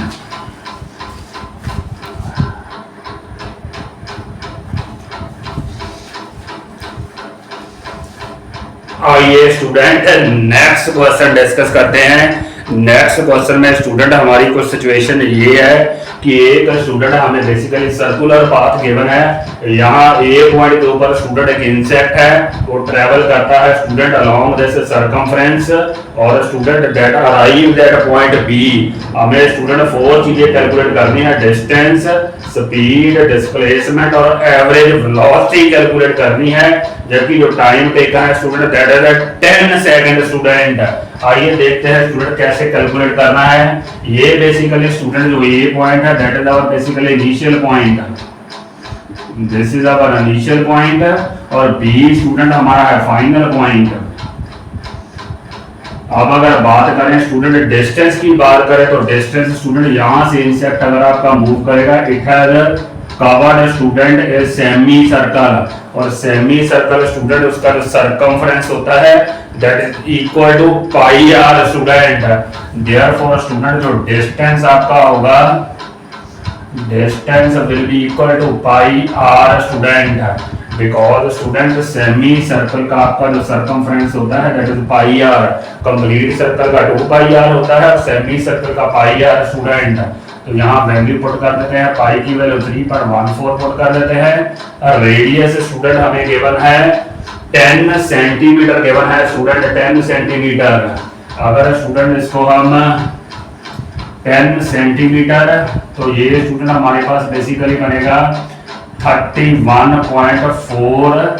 आइए स्टूडेंट नेक्स्ट क्वेश्चन डिस्कस करते हैं। नेक्स्ट क्वेश्चन में स्टूडेंट हमारी कुछ सिचुएशन ये है कि एक स्टूडेंट हमें बेसिकली सर्कुलर पाथ गिवन है। यहाँ ए पॉइंट के ऊपर स्टूडेंट एक इंसेक्ट है, वो ट्रेवल करता है स्टूडेंट अलोंग दिस सरकमफ्रेंस, और student that arrived at point B. हमें स्टूडेंट 4 चीजें कैलकुलेट करनी है, डिस्टेंस, स्पीड, डिस्प्लेसमेंट और एवरेज वेलोसिटी कैलकुलेट करनी है। जबकि जो टाइम टेकन है student that is 10 second. Student आइए देखते हैं स्टूडेंट कैसे कैलकुलेट करना है। ये बेसिकली स्टूडेंट जो ये पॉइंट है that is our basically initial point, this is our initial point, और बी स्टूडेंट हमारा है फाइनल पॉइंट। अब अगर बात करें स्टूडेंट डिस्टेंस की बात करें तो डिस्टेंस स्टूडेंट यहां से इंसेक्ट अगर आपका मूव करेगा it has covered student a semicircle, और सेमी सर्कल स्टूडेंट उसका जो सरकमफ्रेंस होता है that is equal to pi r student. Therefore student जो डिस्टेंस आपका होगा, distance will be equal to pi r student, because student semicircle का आपका जो सरकमफ्रेंस होता है that is pi r, complete circle का 2 पाई आर होता है और सेमी सर्कल का पाई आर स्टूडेंट। तो यहाँ वैल्यू पुट कर देते हैं, पाई की वैल्यू 3.14 पुट कर देते हैं। रेडियस स्टूडेंट हमें गिवन है 10 सेंटीमीटर गिवन है स्टूडेंट, 10 सेंटीमीटर। अगर स्टूडेंट इसको हम 10 सेंटीमीटर, तो ये स्टूडेंट हमारे पास बेसिकली बनेगा 31.4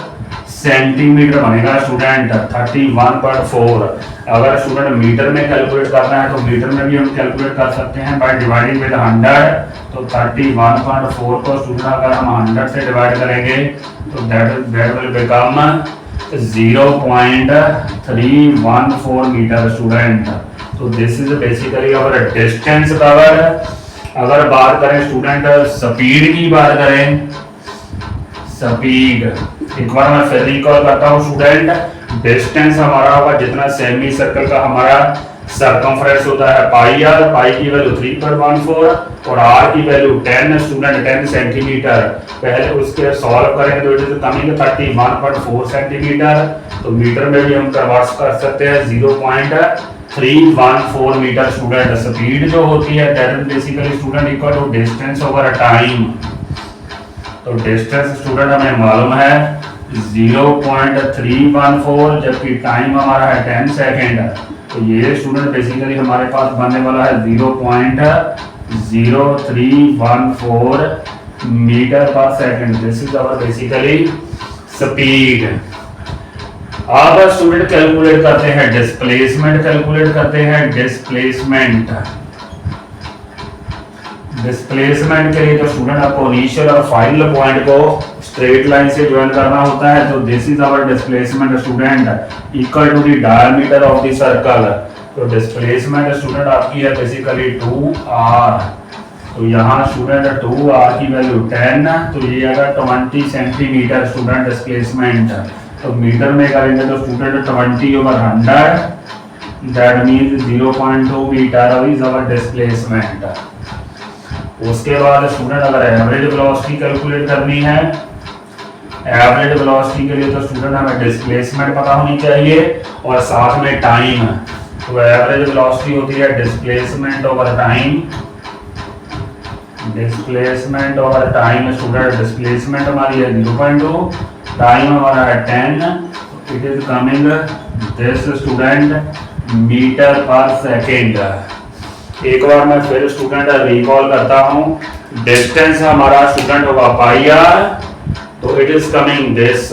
सेंटीमीटर बनेगा स्टूडेंट, 31.4। अगर स्टूडेंट मीटर में कैलकुलेट करना है तो मीटर में भी हम कैलकुलेट कर सकते हैं बाय डिवाइडिंग विद 100। तो 31.4 को स्टूडेंट अगर हम 100 से डिवाइड करेंगे तो that will become 0.314 metre student. तो this is basically our distance cover. अगर बात करें स्टूडेंट स्पीड की बात करें, स्पीड एक बार मैं फिर रिकॉल करता हूं स्टूडेंट, डिस्टेंस हमारा होगा जितना सेमी सर्कल का हमारा सरकमफ्रेंस होता है पाई आर, पाई की वैल्यू 3.14 और आर की वैल्यू 10 स्टूडेंट, 10 सेंटीमीटर। पहले उसके सॉल्व करेंगे तो इट इज कमिंग 31.4 सेंटीमीटर। तो मीटर में भी हम कन्वर्ट कर सकते हैं 0.314 मीटर स्टूडेंट। स्पीड जो होती है that is basically student equal to distance over time. तो डिस्टेंस स्टूडेंट हमें मालूम है 0.314, जबकि टाइम हमारा है 10 सेकेंड। तो ये स्टूडेंट बेसिकली हमारे पास बनने वाला है 0.0314 मीटर पर second. This is our basically speed. अब स्टूडेंट कैलकुलेट करते हैं डिस्प्लेसमेंट, कैलकुलेट करते हैं डिस्प्लेसमेंट। डिस्प्लेसमेंट के लिए तो स्टूडेंट आपको इनिशियल और फाइनल पॉइंट को स्ट्रेट लाइन से ज्वाइन करना होता है। तो this is our displacement student equal to the diameter of the circle. तो डिस्प्लेसमेंट स्टूडेंट आपकी है बेसिकली 2r। तो यहाँ स्टूडेंट 2r की वैल्यू 10, तो ये अगर 20 सेंटीमीटर स्टूडेंट डिस्प्लेसमेंट। तो मीटर में करेंगे तो student 20/100 that means 0.2 metre is our displacement. उसके बाद स्टूडेंट अगर एवरेज वेलोसिटी कैलकुलेट करनी है, एवरेज वेलोसिटी के लिए तो स्टूडेंट हमें डिस्प्लेसमेंट पता होनी चाहिए और साथ में टाइम। तो एवरेज वेलोसिटी होती है displacement over time, displacement over time student. Displacement हमारी है 0.2, टाइम हमारा है 10, it is coming this student metre पर सेकेंड। एक बार मैं फिर स्टूडेंट रिकॉल करता हूं, डिस्टेंस हमारा स्टूडेंट होगा पाई आर, तो it is coming this.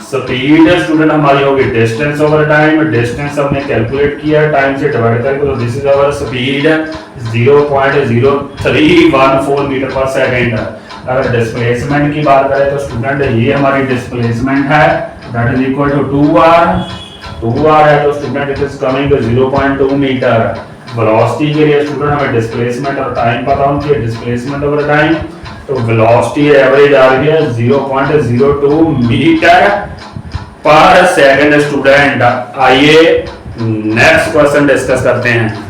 Speed student हमारी होगी डिस्टेंस ओवर टाइम, डिस्टेंस हमने कैलकुलेट किया टाइम से डिवाइड करके, तो this is our speed 0.0314 metre पर सेकेंड। अगर डिस्प्लेसमेंट की बात करें तो स्टूडेंट ये हमारी डिस्प्लेसमेंट है that is equal to 2r है, तो student it is coming 0.2 metre. Velocity के लिए स्टूडेंट हमें डिस्प्लेसमेंट और टाइम पता होना चाहिए, डिस्प्लेसमेंट ओवर टाइम। तो वेलोसिटी एवरेज आ रही है 0.02 मीटर पर सेकंड स्टूडेंट। आइए नेक्स्ट क्वेश्चन डिस्कस करते हैं।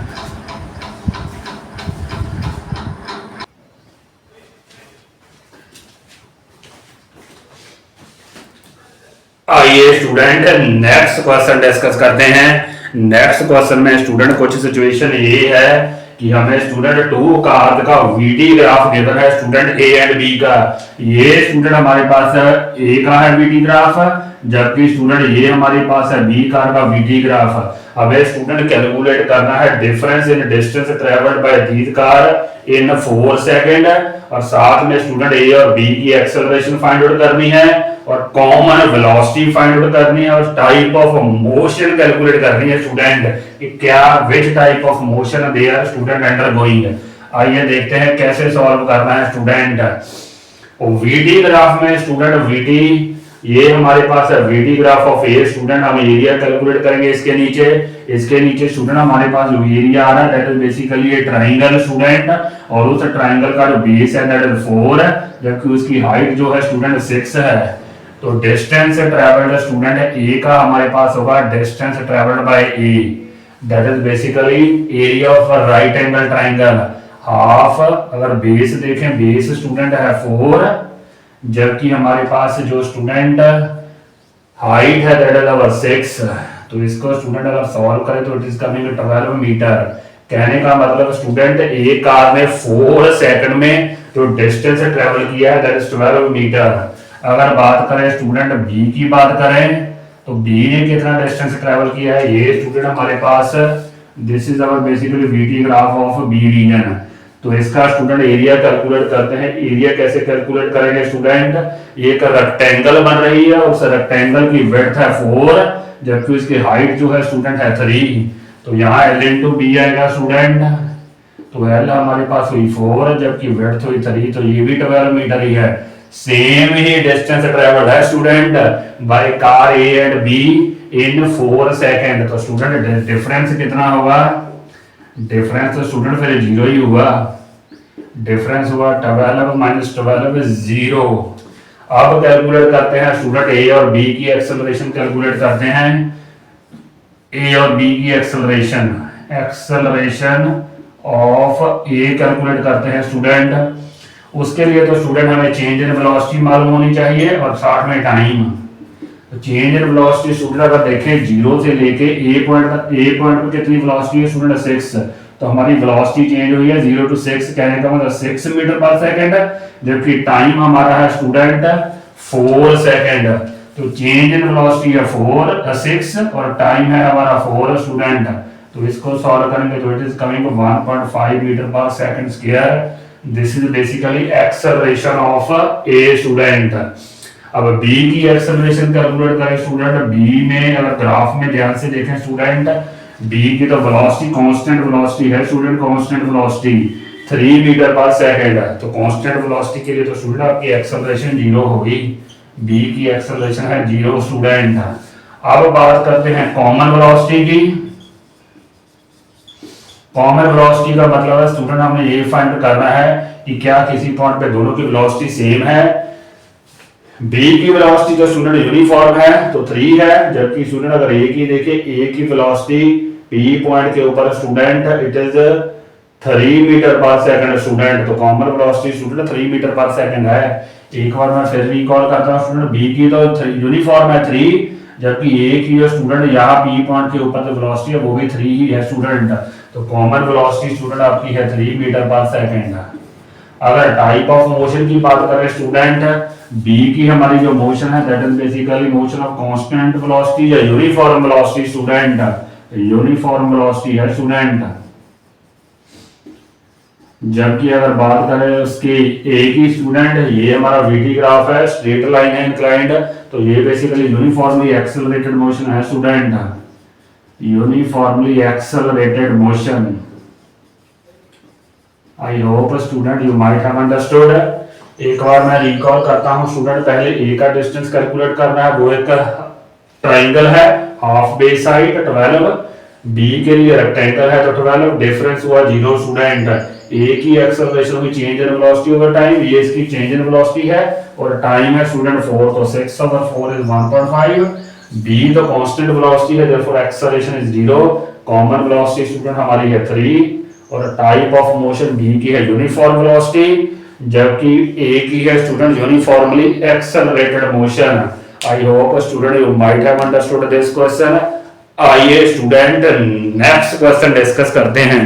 आइए स्टूडेंट नेक्स्ट क्वेश्चन डिस्कस करते हैं। नेक्स्ट क्वेश्चन में स्टूडेंट कुछ सिचुएशन ये है कि हमें स्टूडेंट 2 कार का वीटी ग्राफ गिवन है स्टूडेंट ए एंड बी का। ये स्टूडेंट हमारे पास ए का है वीटी ग्राफ, जबकि स्टूडेंट ये हमारे पास है बी कार का वीटी ग्राफ। हमें स्टूडेंट कैलकुलेट करना है difference in distance travelled by these car in 4 second, और साथ में स्टूडेंट ए और बी की एक्सेलरेशन फाइंड आउट करनी है और कॉमन वेलोसिटी फाइंड आउट करनी है और टाइप ऑफ मोशन कैलकुलेट करनी है स्टूडेंट कि क्या which type of motion they are student undergoing. आइए देखते हैं कैसे सॉल्व करना है स्टूडेंट। वीटी ग्राफ में स्टूडेंट वीटी ये हमारे पास है VT graph of a student, हम एरिया कैलकुलेट करेंगे इसके नीचे स्टूडेंट हमारे पास जो एरिया आ रहा है that is basically A triangle student, और उस ट्रायंगल का जो बेस है दैट इज 4, जबकि उसकी हाइट जो है स्टूडेंट 6 है। तो डिस्टेंस ट्रेवल्ड स्टूडेंट ए का हमारे पास होगा distance travelled by A that is basically area of right angle triangle half. अगर बेस देखें बेस स्टूडेंट है 4, जबकि हमारे पास जो स्टूडेंट हाइट है दैट इज अवर 6। तो इसको स्टूडेंट अगर सॉल्व करें तो इट इज कमिंग 12 मीटर। कहने का मतलब स्टूडेंट ए कार ने 4 सेकंड में जो डिस्टेंस ट्रेवल किया है दैट इज 12 मीटर। अगर बात करें स्टूडेंट बी की बात करें तो बी ने कितना डिस्टेंस ट्रेवल किया है, ये स्टूडेंट हमारे पास this is our basically VT graph of B region. तो इसका स्टूडेंट एरिया कैलकुलेट करते हैं। एरिया कैसे कैलकुलेट करेंगे स्टूडेंट, एक रेक्टेंगल बन रही है, उस रेक्टेंगल की विड्थ है 4, जबकि उसकी हाइट जो है स्टूडेंट है 3। तो यहाँ L इंटू बी आएगा स्टूडेंट, तो L हमारे पास हुई 4 जबकि विड्थ हुई 3, तो ये भी 12 मीटर ही है। सेम ही डिस्टेंस ट्रेवल्ड है student by car A and be in 4 second. तो स्टूडेंट डिफरेंस कितना होगा, डिफरेंस तो स्टूडेंट फिर 0 ही हुआ, डिफरेंस हुआ 12 माइनस 12 0। अब कैलकुलेट करते हैं स्टूडेंट ए और बी की एक्सेलरेशन कैलकुलेट करते हैं। ए और बी की एक्सेलरेशन ऑफ ए कैलकुलेट करते हैं स्टूडेंट। उसके लिए तो स्टूडेंट हमें चेंज इन वेलोसिटी मालूम होनी चाहिए और साथ में टाइम। तो चेंज इन वेलोसिटी स्टूडेंट अगर देखें 0 से लेके ए पॉइंट पर कितनी वेलोसिटी है स्टूडेंट 6, तो हमारी वेलोसिटी चेंज हुई है 0 to 6, कहने का मतलब 6 मीटर पर सेकंड, जबकि टाइम हमारा है स्टूडेंट 4 सेकंड। तो चेंज इन वेलोसिटी है 6 और टाइम है हमारा 4 स्टूडेंट। तो इसको सॉल्व करेंगे तो इट इज कमिंग 1.5 मीटर पर second square. This is basically acceleration of a student. अब बी की एक्सेलरेशन कैलकुलेट करें स्टूडेंट। बी में अगर ग्राफ में ध्यान से देखें स्टूडेंट, बी की तो वेलोसिटी कांस्टेंट वेलोसिटी है स्टूडेंट, कांस्टेंट वेलोसिटी 3 मीटर पर सेकंड है। तो कांस्टेंट वेलोसिटी के लिए तो स्टूडेंट आपकी एक्सेलरेशन 0 होगी, बी की एक्सेलरेशन है 0 स्टूडेंट। अब बात करते हैं कॉमन वेलोसिटी की। कॉमन वेलोसिटी का मतलब है स्टूडेंट हमें ये फाइंड करना है कि क्या किसी पॉइंट पे दोनों की वेलोसिटी सेम है। बी की वेलोसिटी जो स्टूडेंट यूनिफॉर्म है तो 3 है, जबकि स्टूडेंट अगर ए की देखे, ए की वेलोसिटी पी पॉइंट के ऊपर स्टूडेंट इट इज 3 मीटर पर सेकंड स्टूडेंट। तो कॉमन वेलोसिटी स्टूडेंट 3 मीटर पर सेकंड है। एक बार मैं फिर रिकॉल करता हूं स्टूडेंट, बी की तो यूनिफॉर्म है 3, जबकि ए की जो स्टूडेंट यहाँ पी पॉइंट के ऊपर जो वेलोसिटी है वो भी 3 ही है स्टूडेंट। तो कॉमन वेलोसिटी स्टूडेंट आपकी है 3 मीटर पर सेकंड। अगर टाइप ऑफ मोशन की बात करें स्टूडेंट, बी की हमारी जो मोशन है that is basically motion of constant velocity या uniform velocity student, uniform velocity है स्टूडेंट। जबकि अगर बात करें उसके ए की स्टूडेंट, ये हमारा वीटी ग्राफ है, स्ट्रेट लाइन है इंक्लाइंड, तो ये बेसिकली यूनिफॉर्मली एक्सेलरेटेड मोशन है student, uniformly accelerated motion. I hope student you might have understood. एक बार मैं रिकॉल करता हूं स्टूडेंट, पहले ए का डिस्टेंस कैलकुलेट करना है, वो एक ट्राइंगल है हाफ बेस साइड 12, बी के लिए रेक्टेंगल है तो 12, डिफरेंस हुआ 0 स्टूडेंट। ए की एक्सेलरेशन हुई change in velocity over time, ये इसकी चेंज इन वेलोसिटी है और टाइम है स्टूडेंट 4, तो 6 over 4 is 1.5। बी तो कांस्टेंट वेलोसिटी है therefore acceleration is 0। Common velocity student हमारी है 3 और टाइप ऑफ मोशन बी की है यूनिफॉर्म वेलोसिटी, जबकि ए की है student uniformly accelerated motion. I hope student you might have understood this question. आइए स्टूडेंट नेक्स्ट क्वेश्चन डिस्कस करते हैं।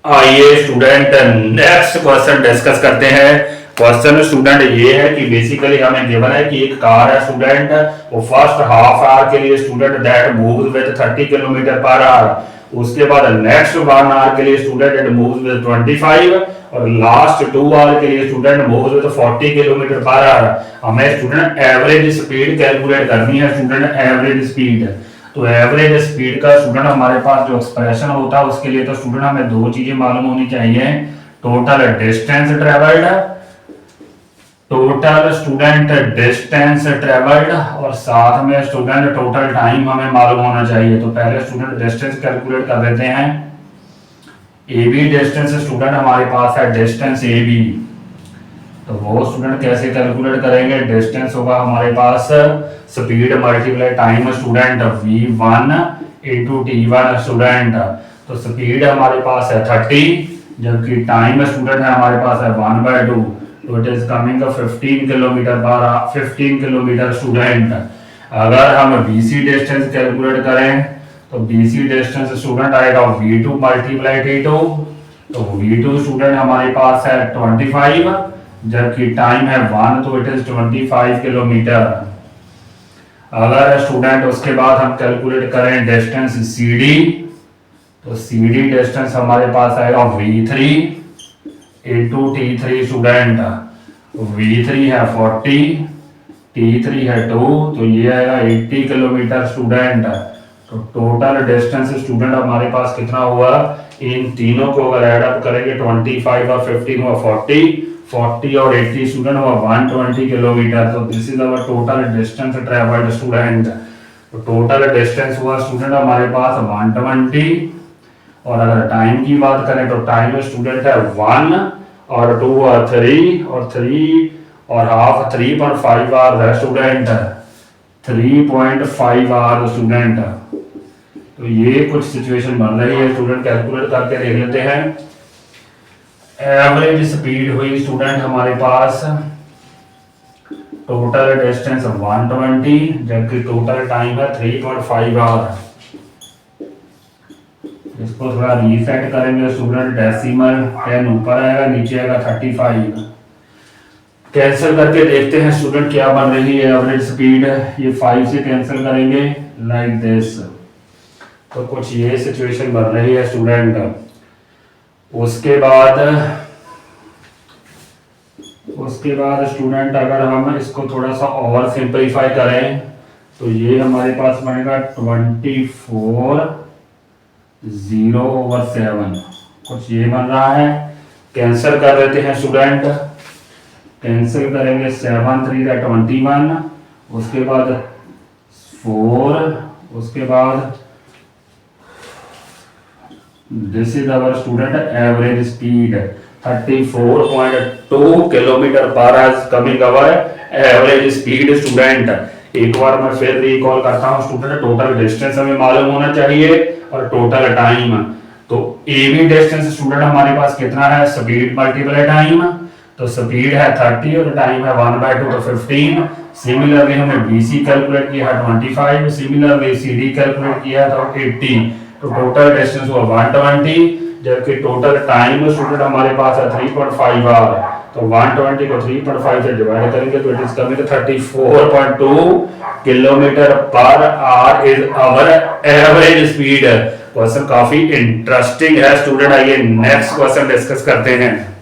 आइए स्टूडेंट नेक्स्ट क्वेश्चन डिस्कस करते हैं। क्वेश्चन स्टूडेंट ये है कि बेसिकली हमें गिवन है कि एक कार है स्टूडेंट, वो फर्स्ट हाफ आवर के लिए student that moves with 30 kilometre per hour, उसके बाद नेक्स्ट 1 आवर के लिए स्टूडेंट इट मूव्स विद 25 और लास्ट 2 आवर के लिए student moves with 40 kilometre per hour. हमें स्टूडेंट एवरेज स्पीड कैलकुलेट करनी है स्टूडेंट, एवरेज स्पीड। तो एवरेज स्पीड का स्टूडेंट हमारे पास जो एक्सप्रेशन होता है उसके लिए तो स्टूडेंट हमें दो चीजें मालूम होनी चाहिए, total distance travelled, total student distance travelled, और साथ में स्टूडेंट टोटल टाइम हमें मालूम होना चाहिए। तो पहले स्टूडेंट डिस्टेंस कैलकुलेट कर देते हैं। ए बी डिस्टेंस स्टूडेंट हमारे पास है डिस्टेंस ए बी, तो वो स्टूडेंट कैसे कैलकुलेट करेंगे, डिस्टेंस होगा हमारे पास speed multiply time student v1 into t1 student. तो स्पीड हमारे पास है 30 जबकि टाइम स्टूडेंट है हमारे पास है 1/2, तो इट इज कमिंग 15 किलोमीटर पर 15 किलोमीटर स्टूडेंट। अगर हम BC डिस्टेंस कैलकुलेट करें तो BC डिस्टेंस स्टूडेंट आएगा v2 मल्टीप्लाई t2, तो v2 स्टूडेंट हमारे पास है 25 जबकि टाइम है 1, तो इट इज 25 किलोमीटर। अगर स्टूडेंट उसके बाद हम कैलकुलेट करें डिस्टेंस CD, तो CD डिस्टेंस हमारे पास आएगा v3 into t3 student. v3 है 40, t3 है 2, तो ये आएगा 80 किलोमीटर स्टूडेंट। तो टोटल डिस्टेंस स्टूडेंट हमारे पास कितना हुआ, इन तीनों को अगर ऐड अप करेंगे 25 और 15 हुआ 40 और 80 स्टूडेंट हुआ 120 किलोमीटर। तो this is our total distance travelled student. तो टोटल डिस्टेंस हुआ स्टूडेंट हमारे पास 120, और अगर टाइम की बात करें तो टाइम स्टूडेंट है 1 और 2 और 3 और 3 और हाफ 3.5 आवर है स्टूडेंट, 3.5 आवर स्टूडेंट। तो ये कुछ सिचुएशन बन रही है स्टूडेंट, कैलकुलेट करके देख लेते हैं। एवरेज स्पीड हुई स्टूडेंट हमारे पास, टोटल डिस्टेंस 120 जबकि टोटल टाइम है 3.5 आवर। इसको थोड़ा रीसेट करेंगे स्टूडेंट, डेसिमल 10 ऊपर आएगा, नीचे आएगा 35। कैंसिल करके देखते हैं स्टूडेंट क्या बन रही है एवरेज स्पीड। ये 5 से कैंसिल करेंगे लाइक दिस, तो कुछ ये सिचुएशन बन रही है स्टूडेंट। उसके बाद स्टूडेंट अगर हम इसको थोड़ा सा और सिंपलीफाई करें तो ये हमारे पास बनेगा 24/0/7, कुछ ये बन रहा है। कैंसिल कर देते हैं स्टूडेंट, कैंसिल करेंगे 7 3 21, उसके बाद 4, उसके बाद this is our student average speed 34.2 kilometre per hour coming our average speed student. एक बार मैं फिर रिकॉल करता हूं स्टूडेंट, टोटल डिस्टेंस हमें मालूम होना चाहिए और टोटल टाइम। तो AB डिस्टेंस स्टूडेंट हमारे पास कितना है, स्पीड मल्टीप्लाई टाइम, तो स्पीड है 30 और टाइम है 1/2 तो 15। सिमिलरली हमने BC कैलकुलेट किया है 25, सिमिलरली CD कैलकुलेट किया तो 80, तो टोटल डिस्टेंस हुआ 120 जबकि टोटल टाइम स्टूडेंट हमारे पास है 3.5 आवर। तो 120 को 3.5 से डिवाइड करेंगे तो इट इज कमिंग 34.2 किलोमीटर पर hour is our average speed. Question काफी इंटरेस्टिंग है स्टूडेंट, आइए नेक्स्ट क्वेश्चन डिस्कस करते हैं।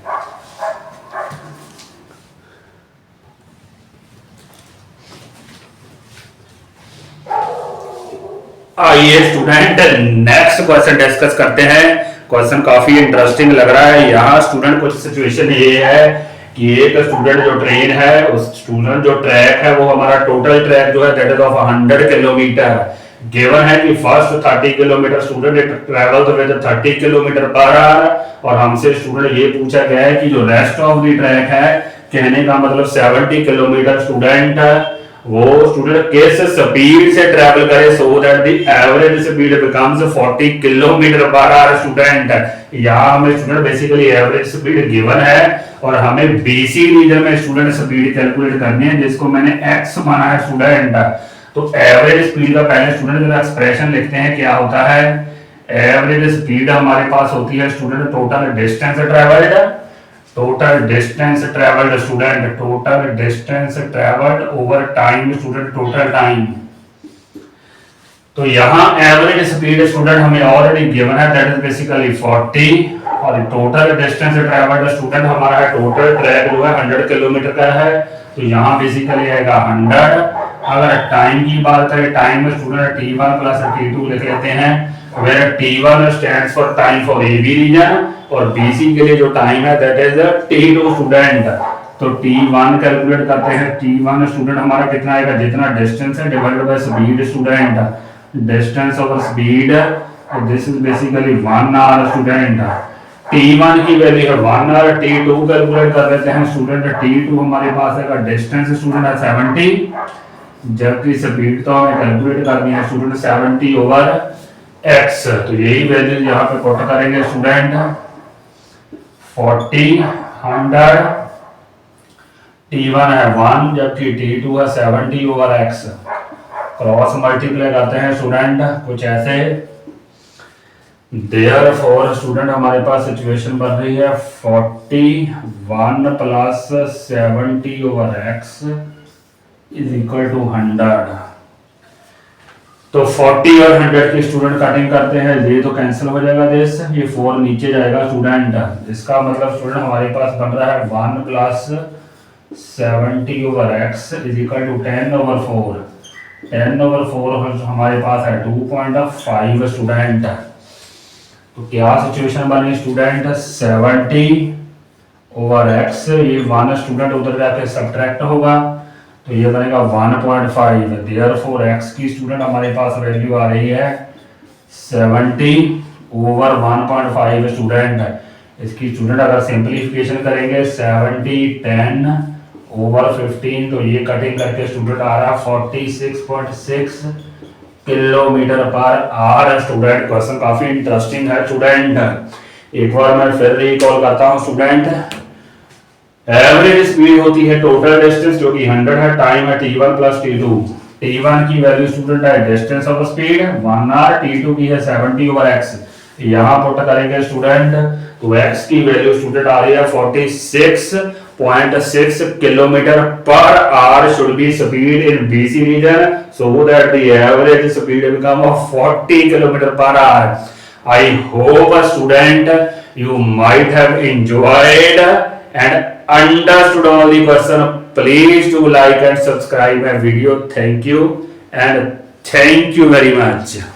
आइए स्टूडेंट नेक्स्ट क्वेश्चन डिस्कस करते हैं। क्वेश्चन काफी इंटरेस्टिंग लग रहा है। यहाँ स्टूडेंट कुछ सिचुएशन ये है कि एक स्टूडेंट जो ट्रेन है, उस स्टूडेंट जो ट्रैक है वो हमारा टोटल ट्रैक जो है that is of 100 kilometre. Given है कि first 30 kilometre student travel with 30 kilometre per hour, और हमसे स्टूडेंट ये पूछा गया है कि जो रेस्ट ऑफ द ट्रैक है, कहने का मतलब 70 किलोमीटर स्टूडेंट वो स्टूडेंट किस स्पीड से ट्रेवल करे सो that the average speed becomes 40 kilometre per hour student. यहाँ हमें student basically average speed given है और हमें बीसी रीजन में स्टूडेंट स्पीड कैलकुलेट करनी है जिसको मैंने एक्स माना है स्टूडेंट। तो एवरेज स्पीड का पहले स्टूडेंट जरा एक्सप्रेशन लिखते हैं क्या होता है। एवरेज स्पीड हमारे पास होती है student total distance travelled, total distance travelled student, total distance travelled over time student, total time. तो यहाँ एवरेज स्पीड स्टूडेंट हमें ऑलरेडी गिवन है दैट इज बेसिकली 40 और टोटल डिस्टेंस ट्रेवल्ड स्टूडेंट हमारा है टोटल ट्रैक जो है 100 किलोमीटर का है। तो यहाँ बेसिकली आएगा 100। अगर टाइम की बात करें टाइम में स्टूडेंट T1 प्लस T2 लिख लेते हैं where T1 stands for time for AB region और BC के लिए जो टाइम है दैट इज T2 स्टूडेंट। तो T1 कैलकुलेट करते हैं। T1 स्टूडेंट हमारा कितना आएगा जितना डिस्टेंस है divided by speed student, distance over speed this is basically 1 hour student. T1 की वैल्यू है 1 आवर। T2 कैलकुलेट कर लेते हैं स्टूडेंट। T2 हमारे पास है डिस्टेंस स्टूडेंट है 70 जबकि स्पीड तो हमें कैलकुलेट करनी है स्टूडेंट 70 ओवर x। तो यही वैल्यू यहाँ पे पुट करेंगे स्टूडेंट 40 100 T1 है 1 जबकि T2 है 70 ओवर x। क्रॉस मल्टीप्लाई करते हैं स्टूडेंट कुछ ऐसे। देयरफॉर स्टूडेंट हमारे पास सिचुएशन बन रही है 41 plus 70 over x is equal to 100। तो 40 और 100 की स्टूडेंट कटिंग करते हैं ये तो कैंसिल हो जाएगा दिस, ये 4 नीचे जाएगा स्टूडेंट। इसका मतलब स्टूडेंट हमारे पास बन रहा है 1 plus 70 over x is equal to 10 over 4। 10 over 4 हमारे पास है 2.5 स्टूडेंट। तो क्या सिचुएशन बनी स्टूडेंट 70 ओवर x, ये 1 स्टूडेंट उधर जाके सब्ट्रैक्ट होगा तो ये बनेगा 1.5। देयरफॉर x की स्टूडेंट हमारे पास वैल्यू आ रही है 70 ओवर 1.5 स्टूडेंट। इसकी स्टूडेंट अगर सिंपलीफिकेशन करेंगे 70 10 ओवर 15 तो ये कटिंग करके स्टूडेंट आ रहा है 46.6 kilometre per hour student. Question काफी इंटरेस्टिंग है स्टूडेंट। एक बार मैं फिर रिकॉल करता हूँ स्टूडेंट। एवरेज स्पीड होती है टोटल डिस्टेंस जो कि 100 है, टाइम है T1 प्लस T2। T1 की वैल्यू स्टूडेंट है distance of speed 1 hour, T2 की है 70 ओवर x। यहाँ पुट करेंगे स्टूडेंट तो x की वैल्यू स्टूडेंट आ रही है 46.6 किलोमीटर पर hour should be speed in BC रीजन so that the average speed become 40 kilometre पर hour. I hope student you might have enjoyed and understood all the question. Please do like and subscribe my video. Thank you and thank you very much.